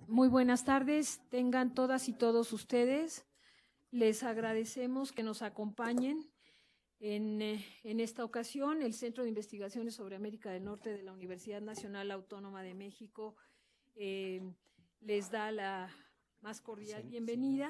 Muy buenas tardes, tengan todas y todos ustedes. Les agradecemos que nos acompañen en esta ocasión. El Centro de Investigaciones sobre América del Norte de la Universidad Nacional Autónoma de México les da la más cordial bienvenida.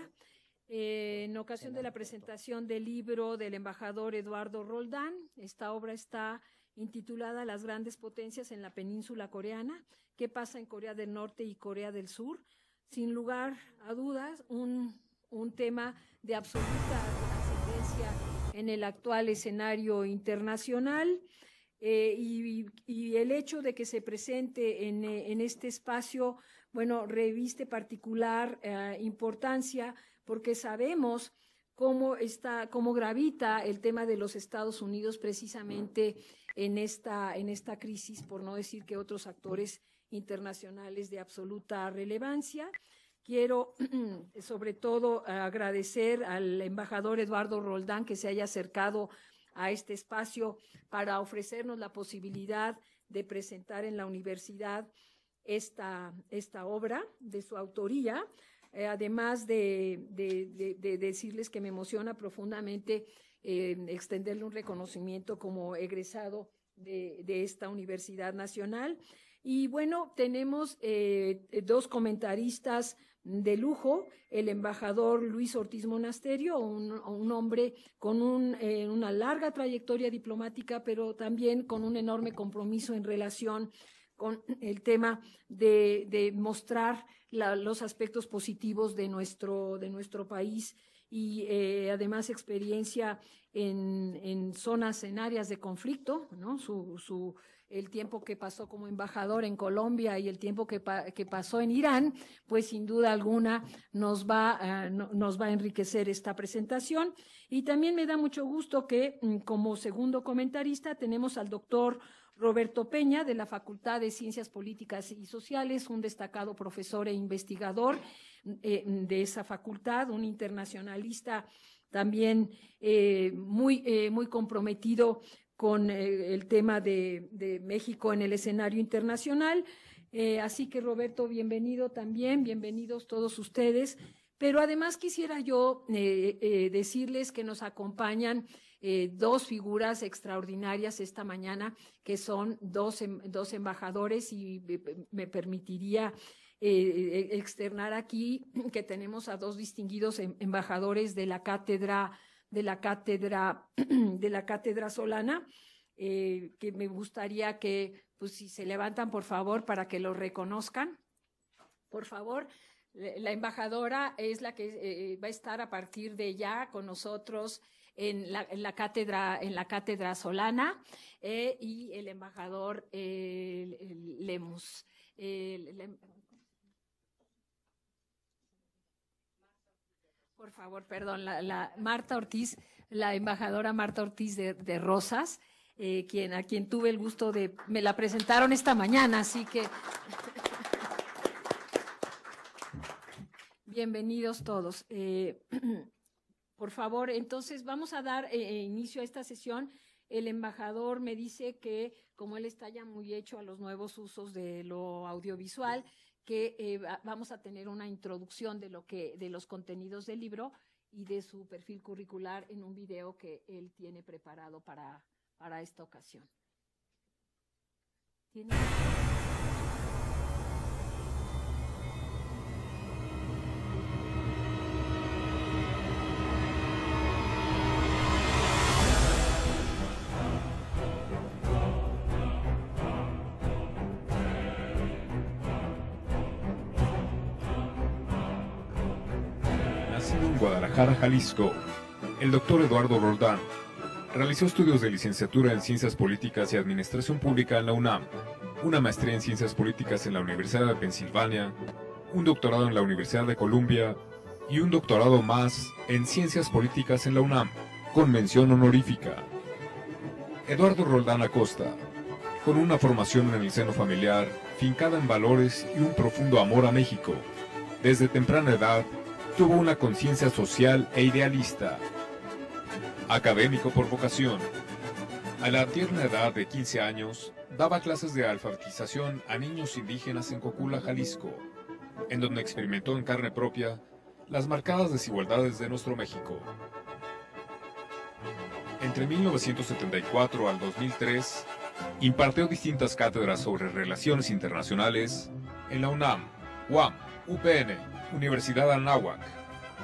En ocasión de la presentación del libro del embajador Eduardo Roldán, esta obra está intitulada Las grandes potencias en la península coreana, ¿qué pasa en Corea del Norte y Corea del Sur? Sin lugar a dudas, un tema de absoluta trascendencia en el actual escenario internacional, y el hecho de que se presente en este espacio, bueno, reviste particular importancia porque sabemos cómo gravita el tema de los Estados Unidos precisamente en esta crisis, por no decir que otros actores internacionales de absoluta relevancia. Quiero sobre todo agradecer al embajador Eduardo Roldán que se haya acercado a este espacio para ofrecernos la posibilidad de presentar en la universidad esta obra de su autoría. Además de decirles que me emociona profundamente extenderle un reconocimiento como egresado de esta Universidad Nacional. Y bueno, tenemos dos comentaristas de lujo, el embajador Luis Ortiz Monasterio, un hombre con una larga trayectoria diplomática, pero también con un enorme compromiso en relación con el tema de mostrar los aspectos positivos de nuestro país y además experiencia en zonas, en áreas de conflicto, ¿no? El tiempo que pasó como embajador en Colombia y el tiempo que pasó en Irán, pues sin duda alguna nos va a enriquecer esta presentación. Y también me da mucho gusto que como segundo comentarista tenemos al doctor Roberto Peña, de la Facultad de Ciencias Políticas y Sociales, un destacado profesor e investigador de esa facultad, un internacionalista también muy comprometido con el tema de México en el escenario internacional. Así que, Roberto, bienvenido también, bienvenidos todos ustedes. Pero además quisiera yo decirles que nos acompañan dos figuras extraordinarias esta mañana, que son dos embajadores, y me permitiría externar aquí que tenemos a dos distinguidos embajadores de la cátedra Solana, que me gustaría que, pues, si se levantan, por favor, para que los reconozcan. Por favor. La embajadora es la que va a estar a partir de ya con nosotros en la cátedra Solana, y el embajador Lemus. Por favor, perdón, Marta Ortiz, la embajadora Marta Ortiz de Rosas, a quien tuve el gusto me la presentaron esta mañana, así que bienvenidos todos. Por favor, entonces vamos a dar inicio a esta sesión. El embajador me dice que, como él está ya muy hecho a los nuevos usos de lo audiovisual, que vamos a tener una introducción de los contenidos del libro y de su perfil curricular en un video que él tiene preparado para esta ocasión. En Guadalajara, Jalisco, el doctor Eduardo Roldán realizó estudios de licenciatura en Ciencias Políticas y Administración Pública en la UNAM, una maestría en Ciencias Políticas en la Universidad de Pensilvania, un doctorado en la Universidad de Columbia y un doctorado más en Ciencias Políticas en la UNAM, con mención honorífica. Eduardo Roldán Acosta, con una formación en el seno familiar, fincada en valores y un profundo amor a México, desde temprana edad tuvo una conciencia social e idealista. Académico por vocación. A la tierna edad de 15 años, daba clases de alfabetización a niños indígenas en Cocula, Jalisco. en donde experimentó en carne propia las marcadas desigualdades de nuestro México. Entre 1974 al 2003, impartió distintas cátedras sobre relaciones internacionales en la UNAM, UAM, UPN, Universidad Anáhuac,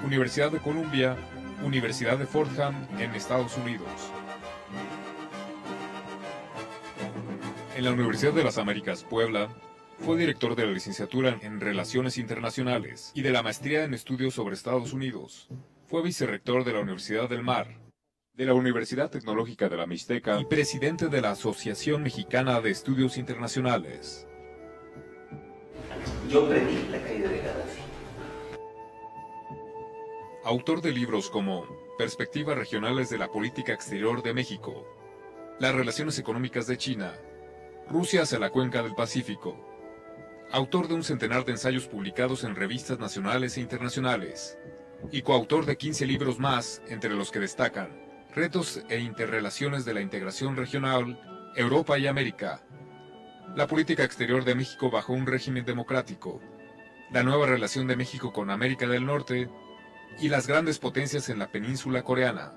Universidad de Columbia, Universidad de Fordham en Estados Unidos. En la Universidad de las Américas, Puebla, fue director de la licenciatura en Relaciones Internacionales y de la maestría en Estudios sobre Estados Unidos. Fue vicerrector de la Universidad del Mar, de la Universidad Tecnológica de la Mixteca y presidente de la Asociación Mexicana de Estudios Internacionales. Yo predí la caída de Gaddafi. Autor de libros como Perspectivas Regionales de la Política Exterior de México, Las Relaciones Económicas de China, Rusia hacia la Cuenca del Pacífico. Autor de un centenar de ensayos publicados en revistas nacionales e internacionales. Y coautor de 15 libros más, entre los que destacan Retos e interrelaciones de la integración regional, Europa y América. La política exterior de México bajo un régimen democrático. La nueva relación de México con América del Norte. Y las grandes potencias en la península coreana.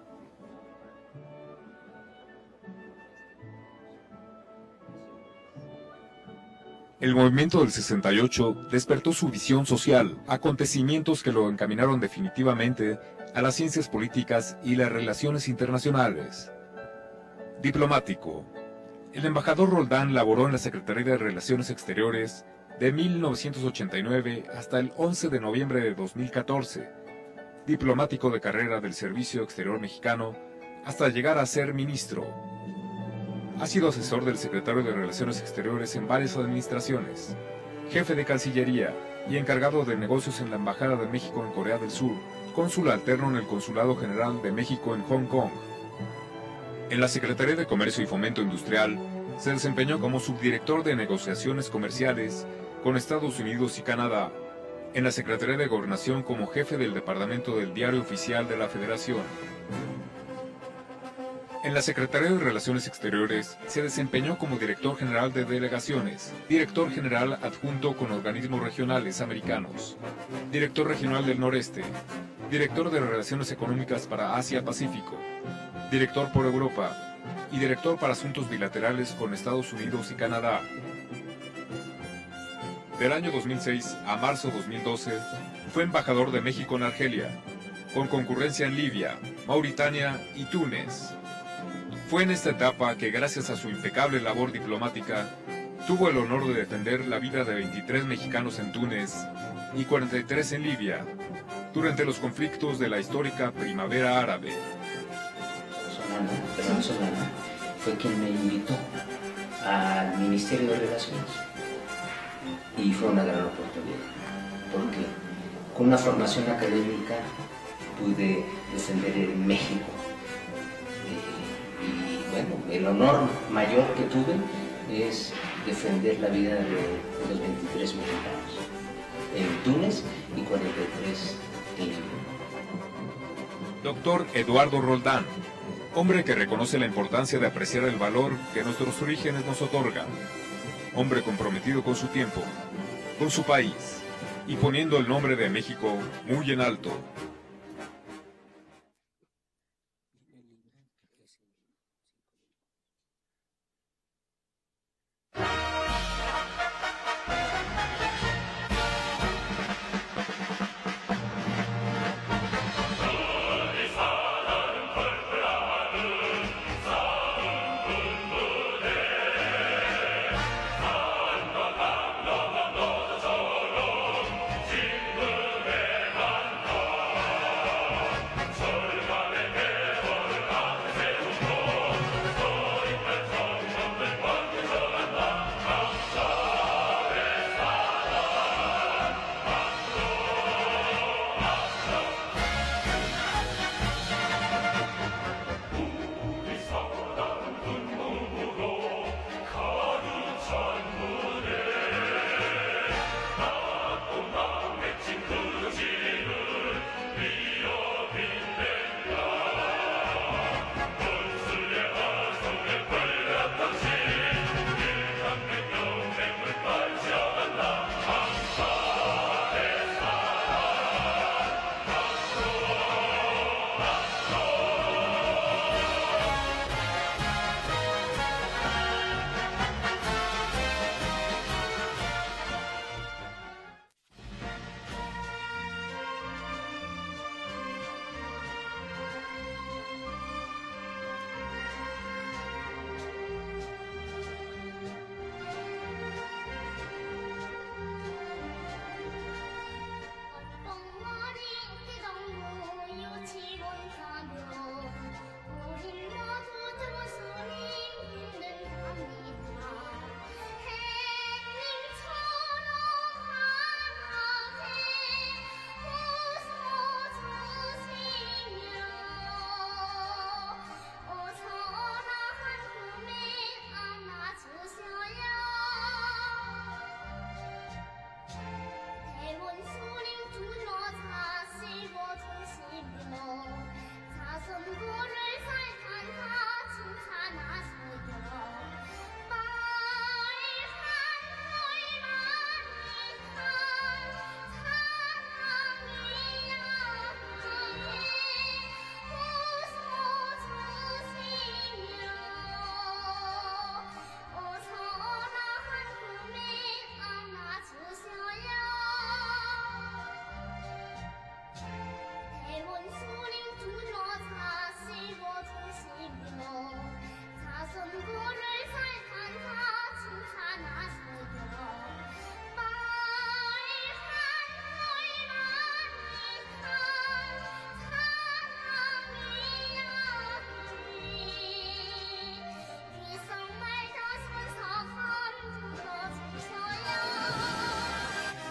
El movimiento del 68 despertó su visión social, acontecimientos que lo encaminaron definitivamente a las ciencias políticas y las relaciones internacionales. Diplomático. El embajador Roldán laboró en la Secretaría de Relaciones Exteriores de 1989 hasta el 11 de noviembre de 2014, diplomático de carrera del Servicio Exterior Mexicano hasta llegar a ser ministro. Ha sido asesor del secretario de Relaciones Exteriores en varias administraciones, jefe de Cancillería y encargado de negocios en la Embajada de México en Corea del Sur, cónsul alterno en el Consulado General de México en Hong Kong. En la Secretaría de Comercio y Fomento Industrial, se desempeñó como subdirector de negociaciones comerciales con Estados Unidos y Canadá. En la Secretaría de Gobernación como jefe del Departamento del Diario Oficial de la Federación. En la Secretaría de Relaciones Exteriores se desempeñó como director general de delegaciones, director general adjunto con organismos regionales americanos, director regional del Noreste, director de Relaciones Económicas para Asia-Pacífico, director por Europa y director para asuntos bilaterales con Estados Unidos y Canadá. Del año 2006 a marzo 2012 fue embajador de México en Argelia, con concurrencia en Libia, Mauritania y Túnez. Fue en esta etapa que, gracias a su impecable labor diplomática, tuvo el honor de defender la vida de 23 mexicanos en Túnez y 43 en Libia, durante los conflictos de la histórica Primavera Árabe. Fernando Solana fue quien me invitó al Ministerio de Relaciones y fue una gran oportunidad, porque con una formación académica pude defender en México. Y bueno, el honor mayor que tuve es defender la vida de los 23 mexicanos en Túnez y 43 en Libia. Doctor Eduardo Roldán, hombre que reconoce la importancia de apreciar el valor que nuestros orígenes nos otorgan. Hombre comprometido con su tiempo, con su país, y poniendo el nombre de México muy en alto.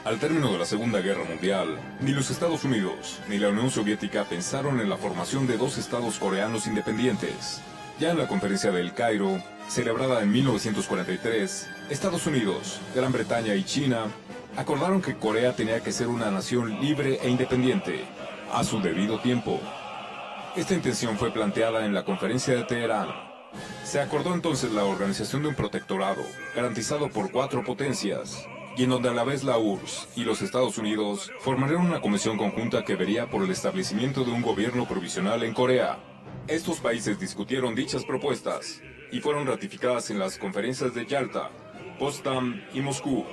Al término de la Segunda Guerra Mundial, ni los Estados Unidos ni la Unión Soviética pensaron en la formación de dos estados coreanos independientes. Ya en la Conferencia de El Cairo, celebrada en 1943, Estados Unidos, Gran Bretaña y China acordaron que Corea tenía que ser una nación libre e independiente, a su debido tiempo. Esta intención fue planteada en la Conferencia de Teherán. Se acordó entonces la organización de un protectorado, garantizado por 4 potencias, y en donde a la vez la URSS y los Estados Unidos formarían una comisión conjunta que vería por el establecimiento de un gobierno provisional en Corea. Estos países discutieron dichas propuestas y fueron ratificadas en las conferencias de Yalta, Potsdam y Moscú.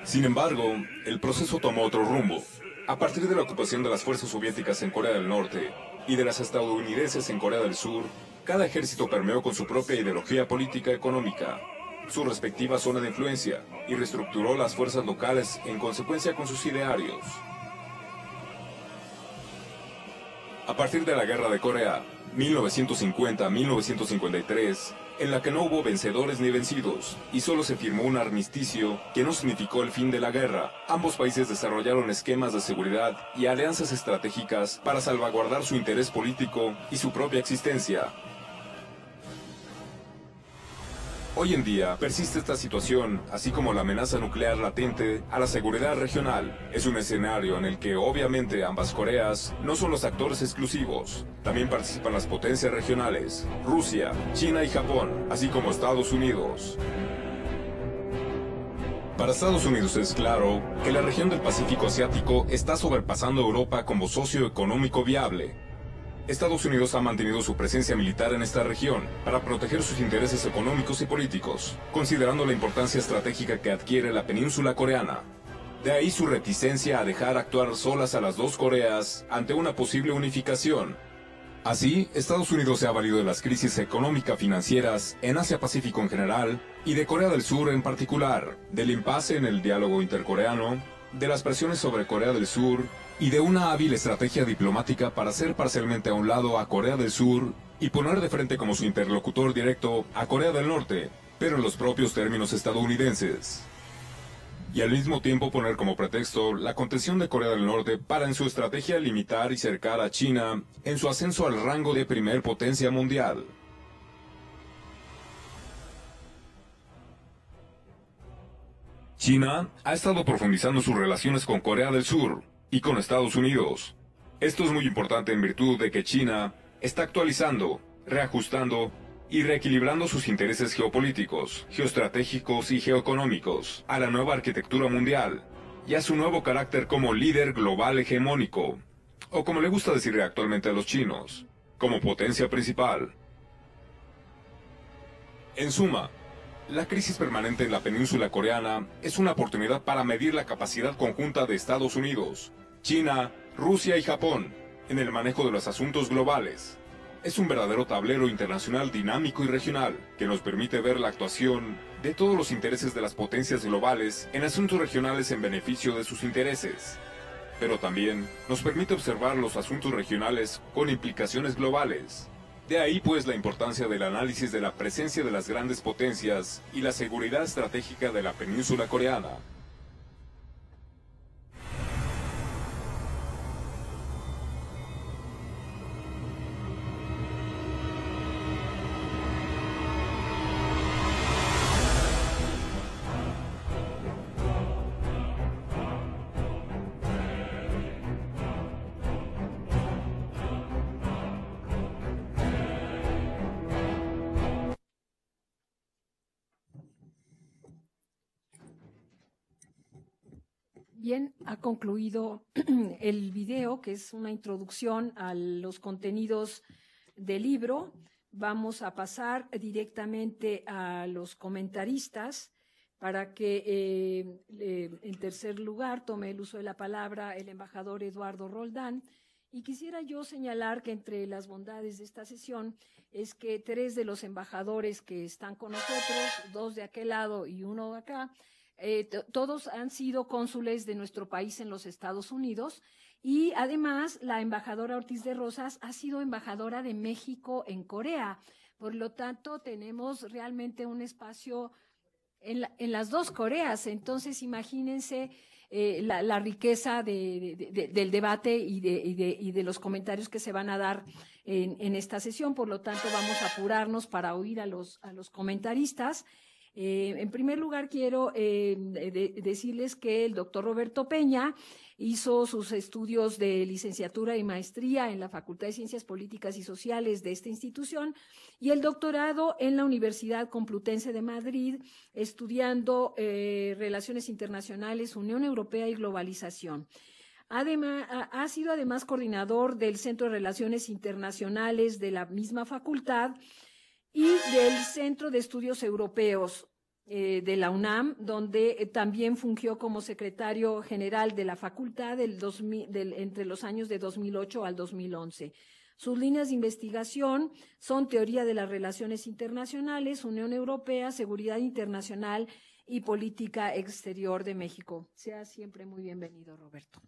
Sin embargo, el proceso tomó otro rumbo. A partir de la ocupación de las fuerzas soviéticas en Corea del Norte y de las estadounidenses en Corea del Sur, cada ejército permeó con su propia ideología política económica, su respectiva zona de influencia, y reestructuró las fuerzas locales en consecuencia con sus idearios. A partir de la Guerra de Corea, 1950-1953, en la que no hubo vencedores ni vencidos, y solo se firmó un armisticio que no significó el fin de la guerra, ambos países desarrollaron esquemas de seguridad y alianzas estratégicas para salvaguardar su interés político y su propia existencia. Hoy en día persiste esta situación, así como la amenaza nuclear latente a la seguridad regional. Es un escenario en el que obviamente ambas Coreas no son los actores exclusivos. También participan las potencias regionales, Rusia, China y Japón, así como Estados Unidos. Para Estados Unidos es claro que la región del Pacífico Asiático está sobrepasando a Europa como socio económico viable. Estados Unidos ha mantenido su presencia militar en esta región para proteger sus intereses económicos y políticos, considerando la importancia estratégica que adquiere la península coreana. De ahí su reticencia a dejar actuar solas a las dos Coreas ante una posible unificación. Así, Estados Unidos se ha valido de las crisis económico-financieras en Asia-Pacífico en general y de Corea del Sur en particular, del impasse en el diálogo intercoreano, de las presiones sobre Corea del Sur y de una hábil estrategia diplomática para hacer parcialmente a un lado a Corea del Sur y poner de frente como su interlocutor directo a Corea del Norte, pero en los propios términos estadounidenses. Y al mismo tiempo poner como pretexto la contención de Corea del Norte para en su estrategia limitar y cercar a China en su ascenso al rango de primer potencia mundial. China ha estado profundizando sus relaciones con Corea del Sur y con Estados Unidos. Esto es muy importante en virtud de que China está actualizando, reajustando y reequilibrando sus intereses geopolíticos, geoestratégicos y geoeconómicos a la nueva arquitectura mundial y a su nuevo carácter como líder global hegemónico, o como le gusta decirle actualmente a los chinos, como potencia principal. En suma, la crisis permanente en la península coreana es una oportunidad para medir la capacidad conjunta de Estados Unidos, China, Rusia y Japón en el manejo de los asuntos globales. Es un verdadero tablero internacional dinámico y regional que nos permite ver la actuación de todos los intereses de las potencias globales en asuntos regionales en beneficio de sus intereses. Pero también nos permite observar los asuntos regionales con implicaciones globales. De ahí pues la importancia del análisis de la presencia de las grandes potencias y la seguridad estratégica de la península coreana. Bien, ha concluido el video, que es una introducción a los contenidos del libro. Vamos a pasar directamente a los comentaristas para que, en tercer lugar, tome el uso de la palabra el embajador Eduardo Roldán. Y quisiera yo señalar que entre las bondades de esta sesión es que 3 de los embajadores que están con nosotros, 2 de aquel lado y 1 de acá, todos han sido cónsules de nuestro país en los Estados Unidos y además la embajadora Ortiz de Rosas ha sido embajadora de México en Corea. Por lo tanto, tenemos realmente un espacio en las dos Coreas. Entonces, imagínense la riqueza del debate y de los comentarios que se van a dar en esta sesión. Por lo tanto, vamos a apurarnos para oír a los comentaristas. En primer lugar, quiero decirles que el doctor Roberto Peña hizo sus estudios de licenciatura y maestría en la Facultad de Ciencias Políticas y Sociales de esta institución y el doctorado en la Universidad Complutense de Madrid, estudiando Relaciones Internacionales, Unión Europea y Globalización. Además, ha sido además coordinador del Centro de Relaciones Internacionales de la misma facultad y del Centro de Estudios Europeos de la UNAM, donde también fungió como secretario general de la facultad entre los años de 2008 al 2011. Sus líneas de investigación son teoría de las relaciones internacionales, Unión Europea, seguridad internacional y política exterior de México. Sea siempre muy bienvenido, Roberto.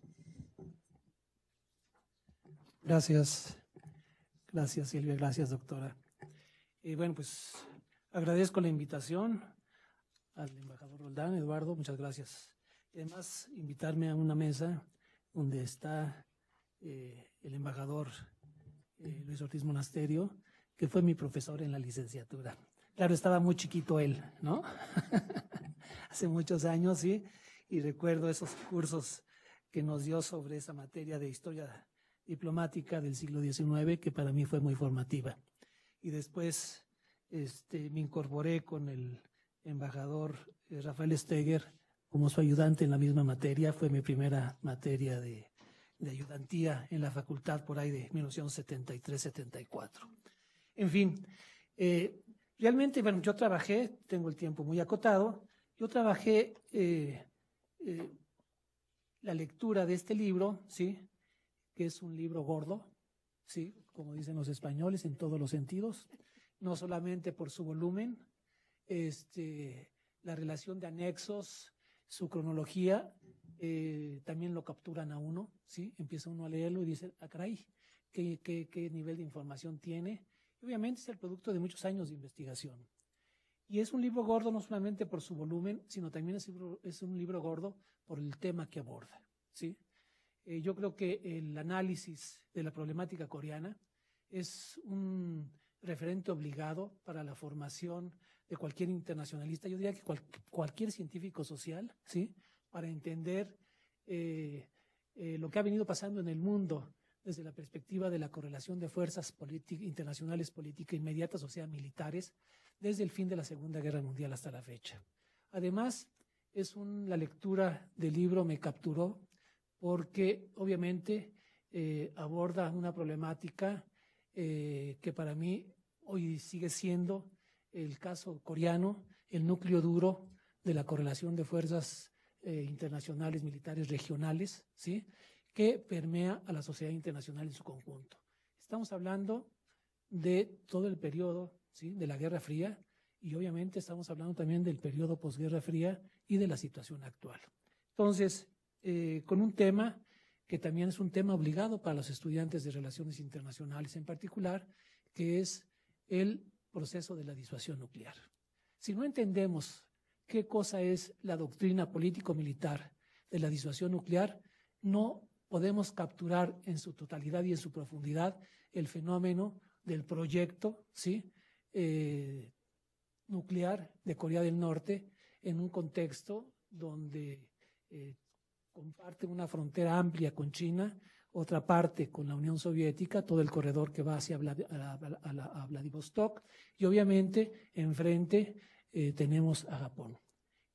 Gracias. Gracias, Silvia. Gracias, doctora. Bueno, pues agradezco la invitación al embajador Roldán. Eduardo, muchas gracias. Y además, invitarme a una mesa donde está el embajador Luis Ortiz Monasterio, que fue mi profesor en la licenciatura. Claro, estaba muy chiquito él, ¿no? Hace muchos años, sí, y recuerdo esos cursos que nos dio sobre esa materia de historia diplomática del siglo XIX, que para mí fue muy formativa. Y después me incorporé con el embajador Rafael Steger como su ayudante en la misma materia. Fue mi primera materia de ayudantía en la facultad por ahí de 1973-74. En fin, realmente, bueno, yo trabajé, tengo el tiempo muy acotado, yo trabajé la lectura de este libro, ¿sí?, que es un libro gordo, ¿sí?, como dicen los españoles, en todos los sentidos, no solamente por su volumen, la relación de anexos, su cronología, también lo capturan a uno, ¿sí? Empieza uno a leerlo y dice, ah, caray, ¿qué nivel de información tiene? Y obviamente es el producto de muchos años de investigación. Y es un libro gordo no solamente por su volumen, sino también es un libro gordo por el tema que aborda, ¿sí? Yo creo que el análisis de la problemática coreana es un referente obligado para la formación de cualquier internacionalista, yo diría que cualquier científico social, ¿sí?, para entender lo que ha venido pasando en el mundo desde la perspectiva de la correlación de fuerzas internacionales políticas inmediatas, o sea, militares, desde el fin de la Segunda Guerra Mundial hasta la fecha. Además, la lectura del libro me capturó porque obviamente aborda una problemática que para mí hoy sigue siendo el caso coreano, el núcleo duro de la correlación de fuerzas internacionales militares regionales, ¿sí?, que permea a la sociedad internacional en su conjunto. Estamos hablando de todo el periodo, ¿sí?, de la Guerra Fría, y obviamente estamos hablando también del periodo posguerra fría y de la situación actual. Entonces, con un tema que también es un tema obligado para los estudiantes de Relaciones Internacionales en particular, que es el proceso de la disuasión nuclear. Si no entendemos qué cosa es la doctrina político-militar de la disuasión nuclear, no podemos capturar en su totalidad y en su profundidad el fenómeno del proyecto, ¿sí?, nuclear de Corea del Norte en un contexto donde comparte una frontera amplia con China, otra parte con la Unión Soviética, todo el corredor que va hacia a Vladivostok, y obviamente enfrente tenemos a Japón.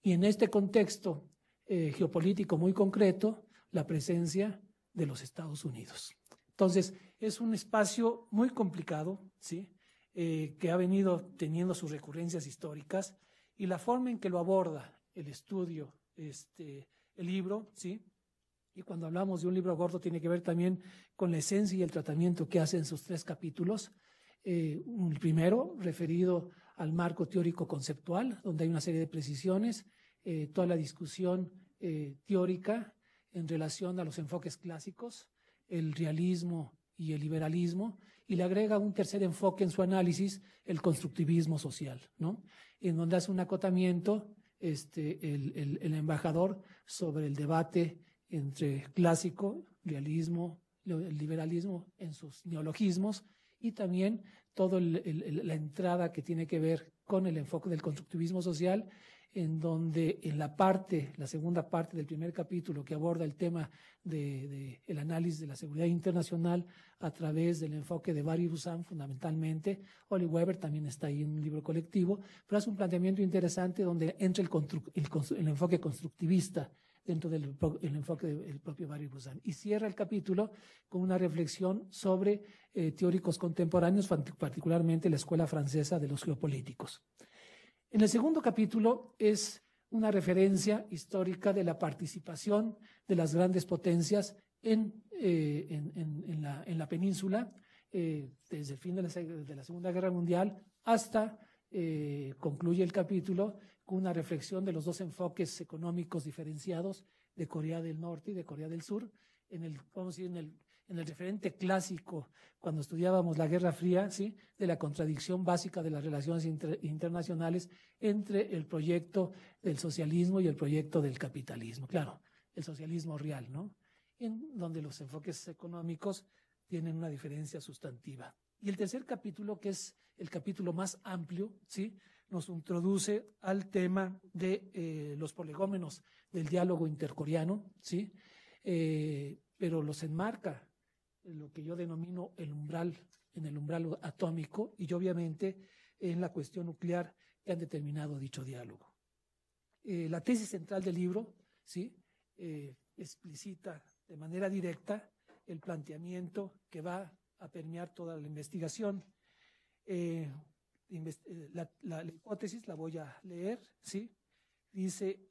Y en este contexto geopolítico muy concreto, la presencia de los Estados Unidos. Entonces, es un espacio muy complicado, ¿sí?, que ha venido teniendo sus recurrencias históricas, y la forma en que lo aborda el estudio, el libro, ¿sí?, y cuando hablamos de un libro gordo tiene que ver también con la esencia y el tratamiento que hace en sus 3 capítulos. Un primero referido al marco teórico conceptual, donde hay una serie de precisiones, toda la discusión teórica en relación a los enfoques clásicos, el realismo y el liberalismo, y le agrega un tercer enfoque en su análisis, el constructivismo social, ¿no?, en donde hace un acotamiento el embajador sobre el debate entre clásico, realismo, el liberalismo en sus neologismos, y también toda la entrada que tiene que ver con el enfoque del constructivismo social, en donde en la segunda parte del primer capítulo, que aborda el tema el análisis de la seguridad internacional a través del enfoque de Barry Busan fundamentalmente. Oli Weber también está ahí en un libro colectivo, pero hace un planteamiento interesante donde entra el enfoque constructivista dentro del enfoque del propio Barry Busan, y cierra el capítulo con una reflexión sobre teóricos contemporáneos, particularmente la escuela francesa de los geopolíticos. En el segundo capítulo es una referencia histórica de la participación de las grandes potencias en la península, desde el fin de la Segunda Guerra Mundial hasta concluye el capítulo con una reflexión de los dos enfoques económicos diferenciados de Corea del Norte y de Corea del Sur, en el referente clásico, cuando estudiábamos la Guerra Fría, ¿sí?, de la contradicción básica de las relaciones internacionales entre el proyecto del socialismo y el proyecto del capitalismo. Claro, el socialismo real, ¿no? En donde los enfoques económicos tienen una diferencia sustantiva. Y el tercer capítulo, que es el capítulo más amplio, ¿sí?, nos introduce al tema de los prolegómenos del diálogo intercoreano, ¿sí?, pero los enmarca en lo que yo denomino en el umbral atómico, y obviamente en la cuestión nuclear que han determinado dicho diálogo. La tesis central del libro, ¿sí?, explicita de manera directa el planteamiento que va a permear toda la investigación. La hipótesis la voy a leer, ¿sí? Dice,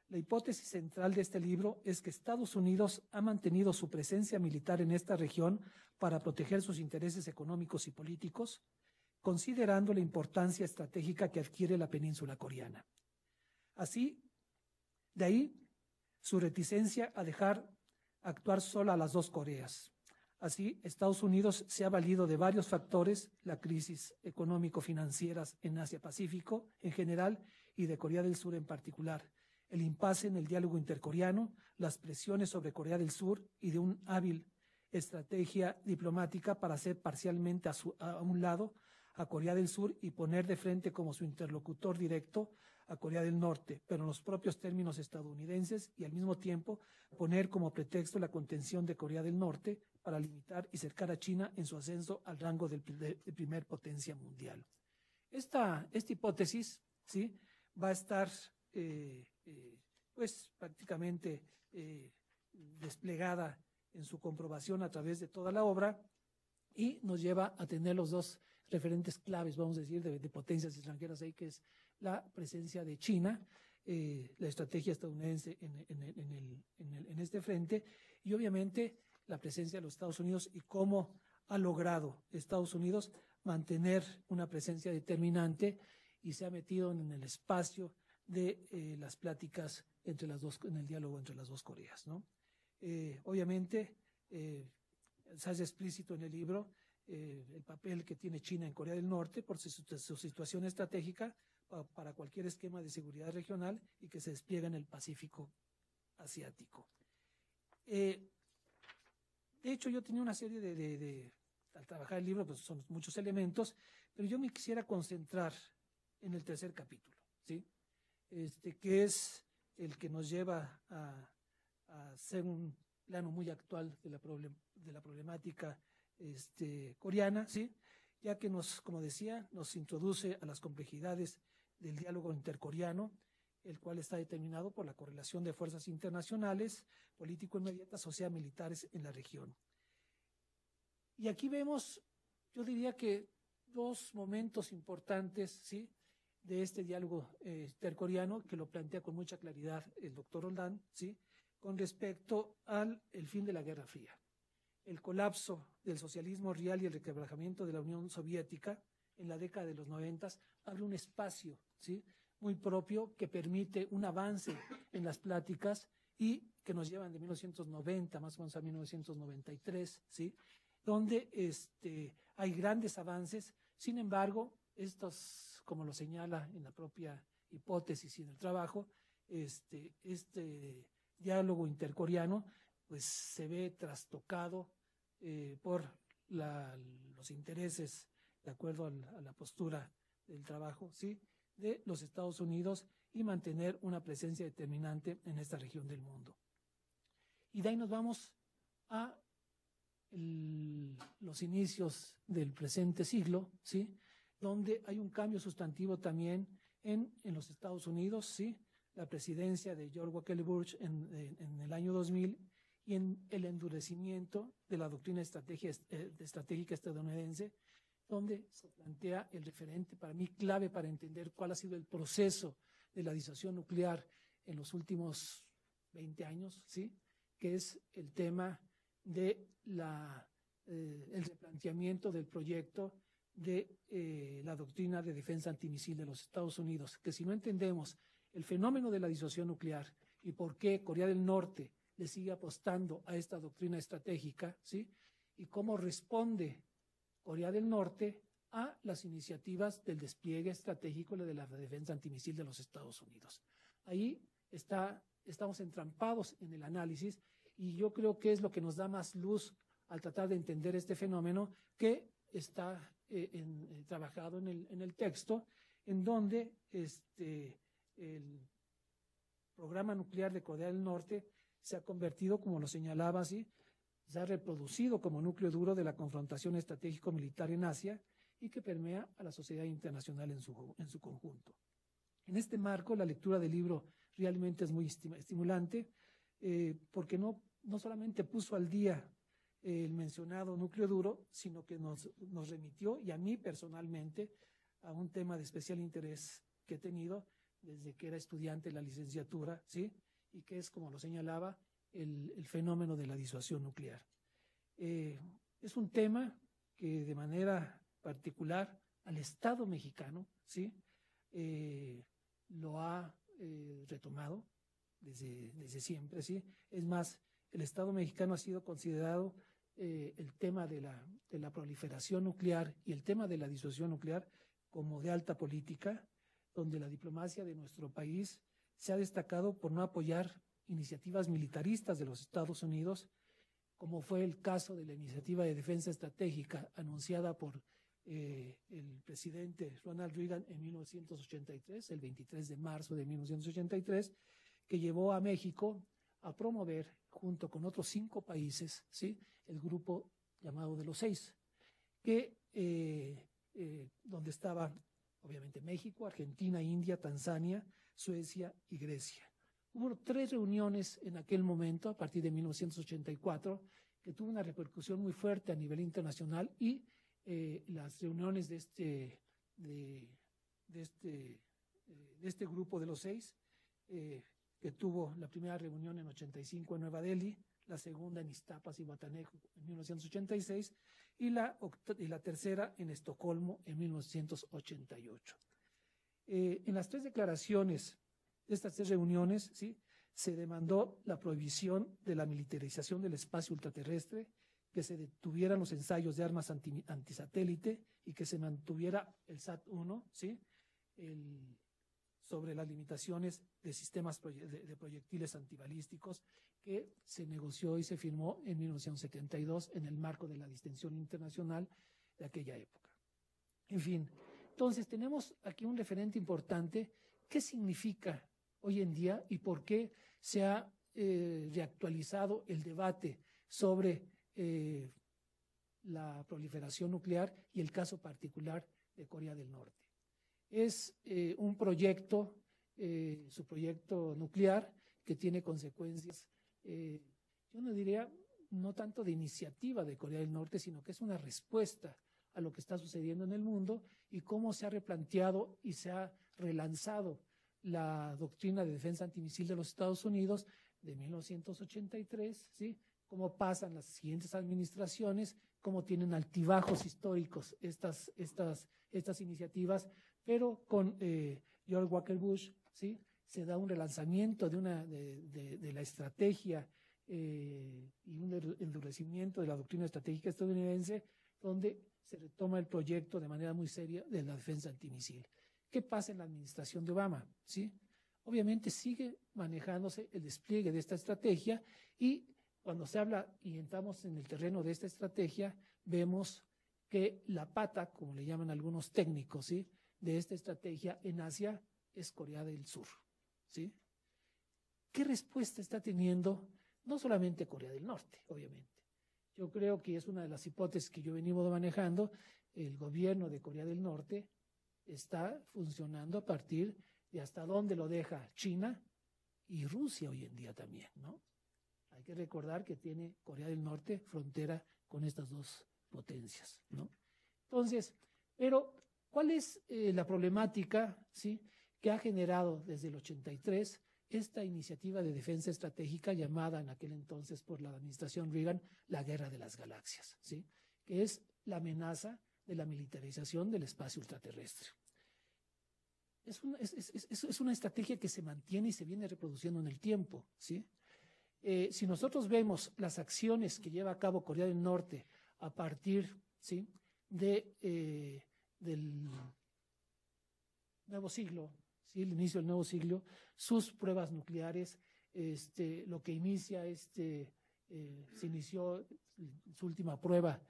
la hipótesis central de este libro es que Estados Unidos ha mantenido su presencia militar en esta región para proteger sus intereses económicos y políticos, considerando la importancia estratégica que adquiere la península coreana. Así, de ahí su reticencia a dejar actuar sola a las dos Coreas. Así, Estados Unidos se ha valido de varios factores, la crisis económico-financieras en Asia-Pacífico en general y de Corea del Sur en particular, el impasse en el diálogo intercoreano, las presiones sobre Corea del Sur y de una hábil estrategia diplomática para hacer parcialmente a un lado a Corea del Sur y poner de frente como su interlocutor directo a Corea del Norte, pero en los propios términos estadounidenses, y al mismo tiempo poner como pretexto la contención de Corea del Norte para limitar y cercar a China en su ascenso al rango de primer potencia mundial. Esta hipótesis, ¿sí?, va a estar pues prácticamente desplegada en su comprobación a través de toda la obra, y nos lleva a tener los dos referentes claves, vamos a decir, de potencias extranjeras ahí, que es la presencia de China, la estrategia estadounidense en este frente, y obviamente la presencia de los Estados Unidos y cómo ha logrado Estados Unidos mantener una presencia determinante y se ha metido en el espacio de las pláticas entre las dos, en el diálogo entre las dos Coreas, ¿no? Obviamente, se hace explícito en el libro el papel que tiene China en Corea del Norte por su situación estratégica para cualquier esquema de seguridad regional y que se despliega en el Pacífico asiático. De hecho, yo tenía una serie al trabajar el libro, pues son muchos elementos, pero yo me quisiera concentrar en el tercer capítulo, ¿sí? Que es el que nos lleva a hacer un plano muy actual de la problemática coreana, ¿sí?, ya que como decía, nos introduce a las complejidades del diálogo intercoreano, el cual está determinado por la correlación de fuerzas internacionales, político-inmediatas, o sea, militares en la región. Y aquí vemos, yo diría que dos momentos importantes, ¿sí?, de este diálogo intercoreano, que lo plantea con mucha claridad el doctor Roldán, ¿sí?, con respecto al fin de la Guerra Fría. El colapso del socialismo real y el requebrajamiento de la Unión Soviética en la década de los 90 abre un espacio, ¿sí?, muy propio que permite un avance en las pláticas y que nos llevan de 1990 más o menos a 1993, ¿sí?, donde hay grandes avances. Sin embargo, estos, como lo señala en la propia hipótesis y en el trabajo, este diálogo intercoreano pues se ve trastocado por los intereses, de acuerdo a la postura del trabajo, ¿sí?, de los Estados Unidos, y mantener una presencia determinante en esta región del mundo. Y de ahí nos vamos a los inicios del presente siglo, ¿sí?, donde hay un cambio sustantivo también en los Estados Unidos, ¿sí?, la presidencia de George Walker Bush en el año 2000, y en el endurecimiento de la doctrina estratégica estadounidense, donde se plantea el referente, para mí clave para entender cuál ha sido el proceso de la disuasión nuclear en los últimos 20 años, ¿sí?, que es el tema de el replanteamiento del proyecto de la doctrina de defensa antimisil de los Estados Unidos, que si no entendemos el fenómeno de la disuasión nuclear y por qué Corea del Norte le sigue apostando a esta doctrina estratégica, ¿sí?, y cómo responde Corea del Norte a las iniciativas del despliegue estratégico de la defensa antimisil de los Estados Unidos. Ahí estamos entrampados en el análisis, y yo creo que es lo que nos da más luz al tratar de entender este fenómeno, que está trabajado en el texto, en donde el programa nuclear de Corea del Norte se ha convertido, como lo señalaba así, se ha reproducido como núcleo duro de la confrontación estratégico-militar en Asia, y que permea a la sociedad internacional en su conjunto. En este marco, la lectura del libro realmente es muy estimulante, porque no solamente puso al día el mencionado núcleo duro, sino que nos remitió, y a mí personalmente, a un tema de especial interés que he tenido desde que era estudiante de la licenciatura, ¿sí?, y que es, como lo señalaba, el fenómeno de la disuasión nuclear. Es un tema que de manera particular al Estado mexicano, ¿sí?, lo ha retomado desde siempre, ¿sí? Es más, el Estado mexicano ha sido considerado el tema de la proliferación nuclear y el tema de la disuasión nuclear como de alta política, donde la diplomacia de nuestro país se ha destacado por no apoyar iniciativas militaristas de los Estados Unidos, como fue el caso de la iniciativa de defensa estratégica anunciada por el presidente Ronald Reagan en 1983, el 23 de marzo de 1983, que llevó a México a promover, junto con otros 5 países, ¿sí?, el grupo llamado de los 6, que donde estaban obviamente México, Argentina, India, Tanzania, Suecia y Grecia. Hubo 3 reuniones en aquel momento, a partir de 1984, que tuvo una repercusión muy fuerte a nivel internacional, y las reuniones de este grupo de los 6, que tuvo la primera reunión en 85 en Nueva Delhi, la segunda en Iztapas y Guatanejo en 1986, y la tercera en Estocolmo en 1988. En las 3 declaraciones de estas 3 reuniones, ¿sí?, se demandó la prohibición de la militarización del espacio ultraterrestre, que se detuvieran los ensayos de armas antisatélite y que se mantuviera el SAT-1, ¿sí?, sobre las limitaciones de sistemas de proyectiles antibalísticos, que se negoció y se firmó en 1972 en el marco de la distensión internacional de aquella época. En fin, entonces tenemos aquí un referente importante. ¿Qué significa hoy en día y por qué se ha reactualizado el debate sobre la proliferación nuclear y el caso particular de Corea del Norte? Es un proyecto, su proyecto nuclear, que tiene consecuencias, yo no diría, no tanto de iniciativa de Corea del Norte, sino que es una respuesta a lo que está sucediendo en el mundo y cómo se ha replanteado y se ha relanzado la doctrina de defensa antimisil de los Estados Unidos de 1983, ¿sí?, cómo pasan las siguientes administraciones, cómo tienen altibajos históricos estas iniciativas, pero con George Walker Bush, ¿sí?, se da un relanzamiento de la estrategia y un endurecimiento de la doctrina estratégica estadounidense, donde se retoma el proyecto de manera muy seria de la defensa antimisil. ¿Qué pasa en la administración de Obama? ¿Sí? Obviamente sigue manejándose el despliegue de esta estrategia y cuando se habla y entramos en el terreno de esta estrategia, vemos que la pata, como le llaman algunos técnicos, ¿sí?, de esta estrategia en Asia es Corea del Sur, ¿sí? ¿Qué respuesta está teniendo? No solamente Corea del Norte, obviamente. Yo creo que es una de las hipótesis que yo he venido manejando. El gobierno de Corea del Norte está funcionando a partir de hasta dónde lo deja China y Rusia hoy en día también, ¿no? Hay que recordar que tiene Corea del Norte frontera con estas dos potencias, ¿no? Entonces, pero ¿cuál es la problemática, sí, que ha generado desde el 83 esta iniciativa de defensa estratégica llamada en aquel entonces por la administración Reagan la Guerra de las Galaxias, ¿sí?, que es la amenaza de la militarización del espacio ultraterrestre? Es una estrategia que se mantiene y se viene reproduciendo en el tiempo, ¿sí? Si nosotros vemos las acciones que lleva a cabo Corea del Norte a partir, ¿sí?, del nuevo siglo, ¿sí?, el inicio del nuevo siglo, sus pruebas nucleares, lo que inicia, se inició su última prueba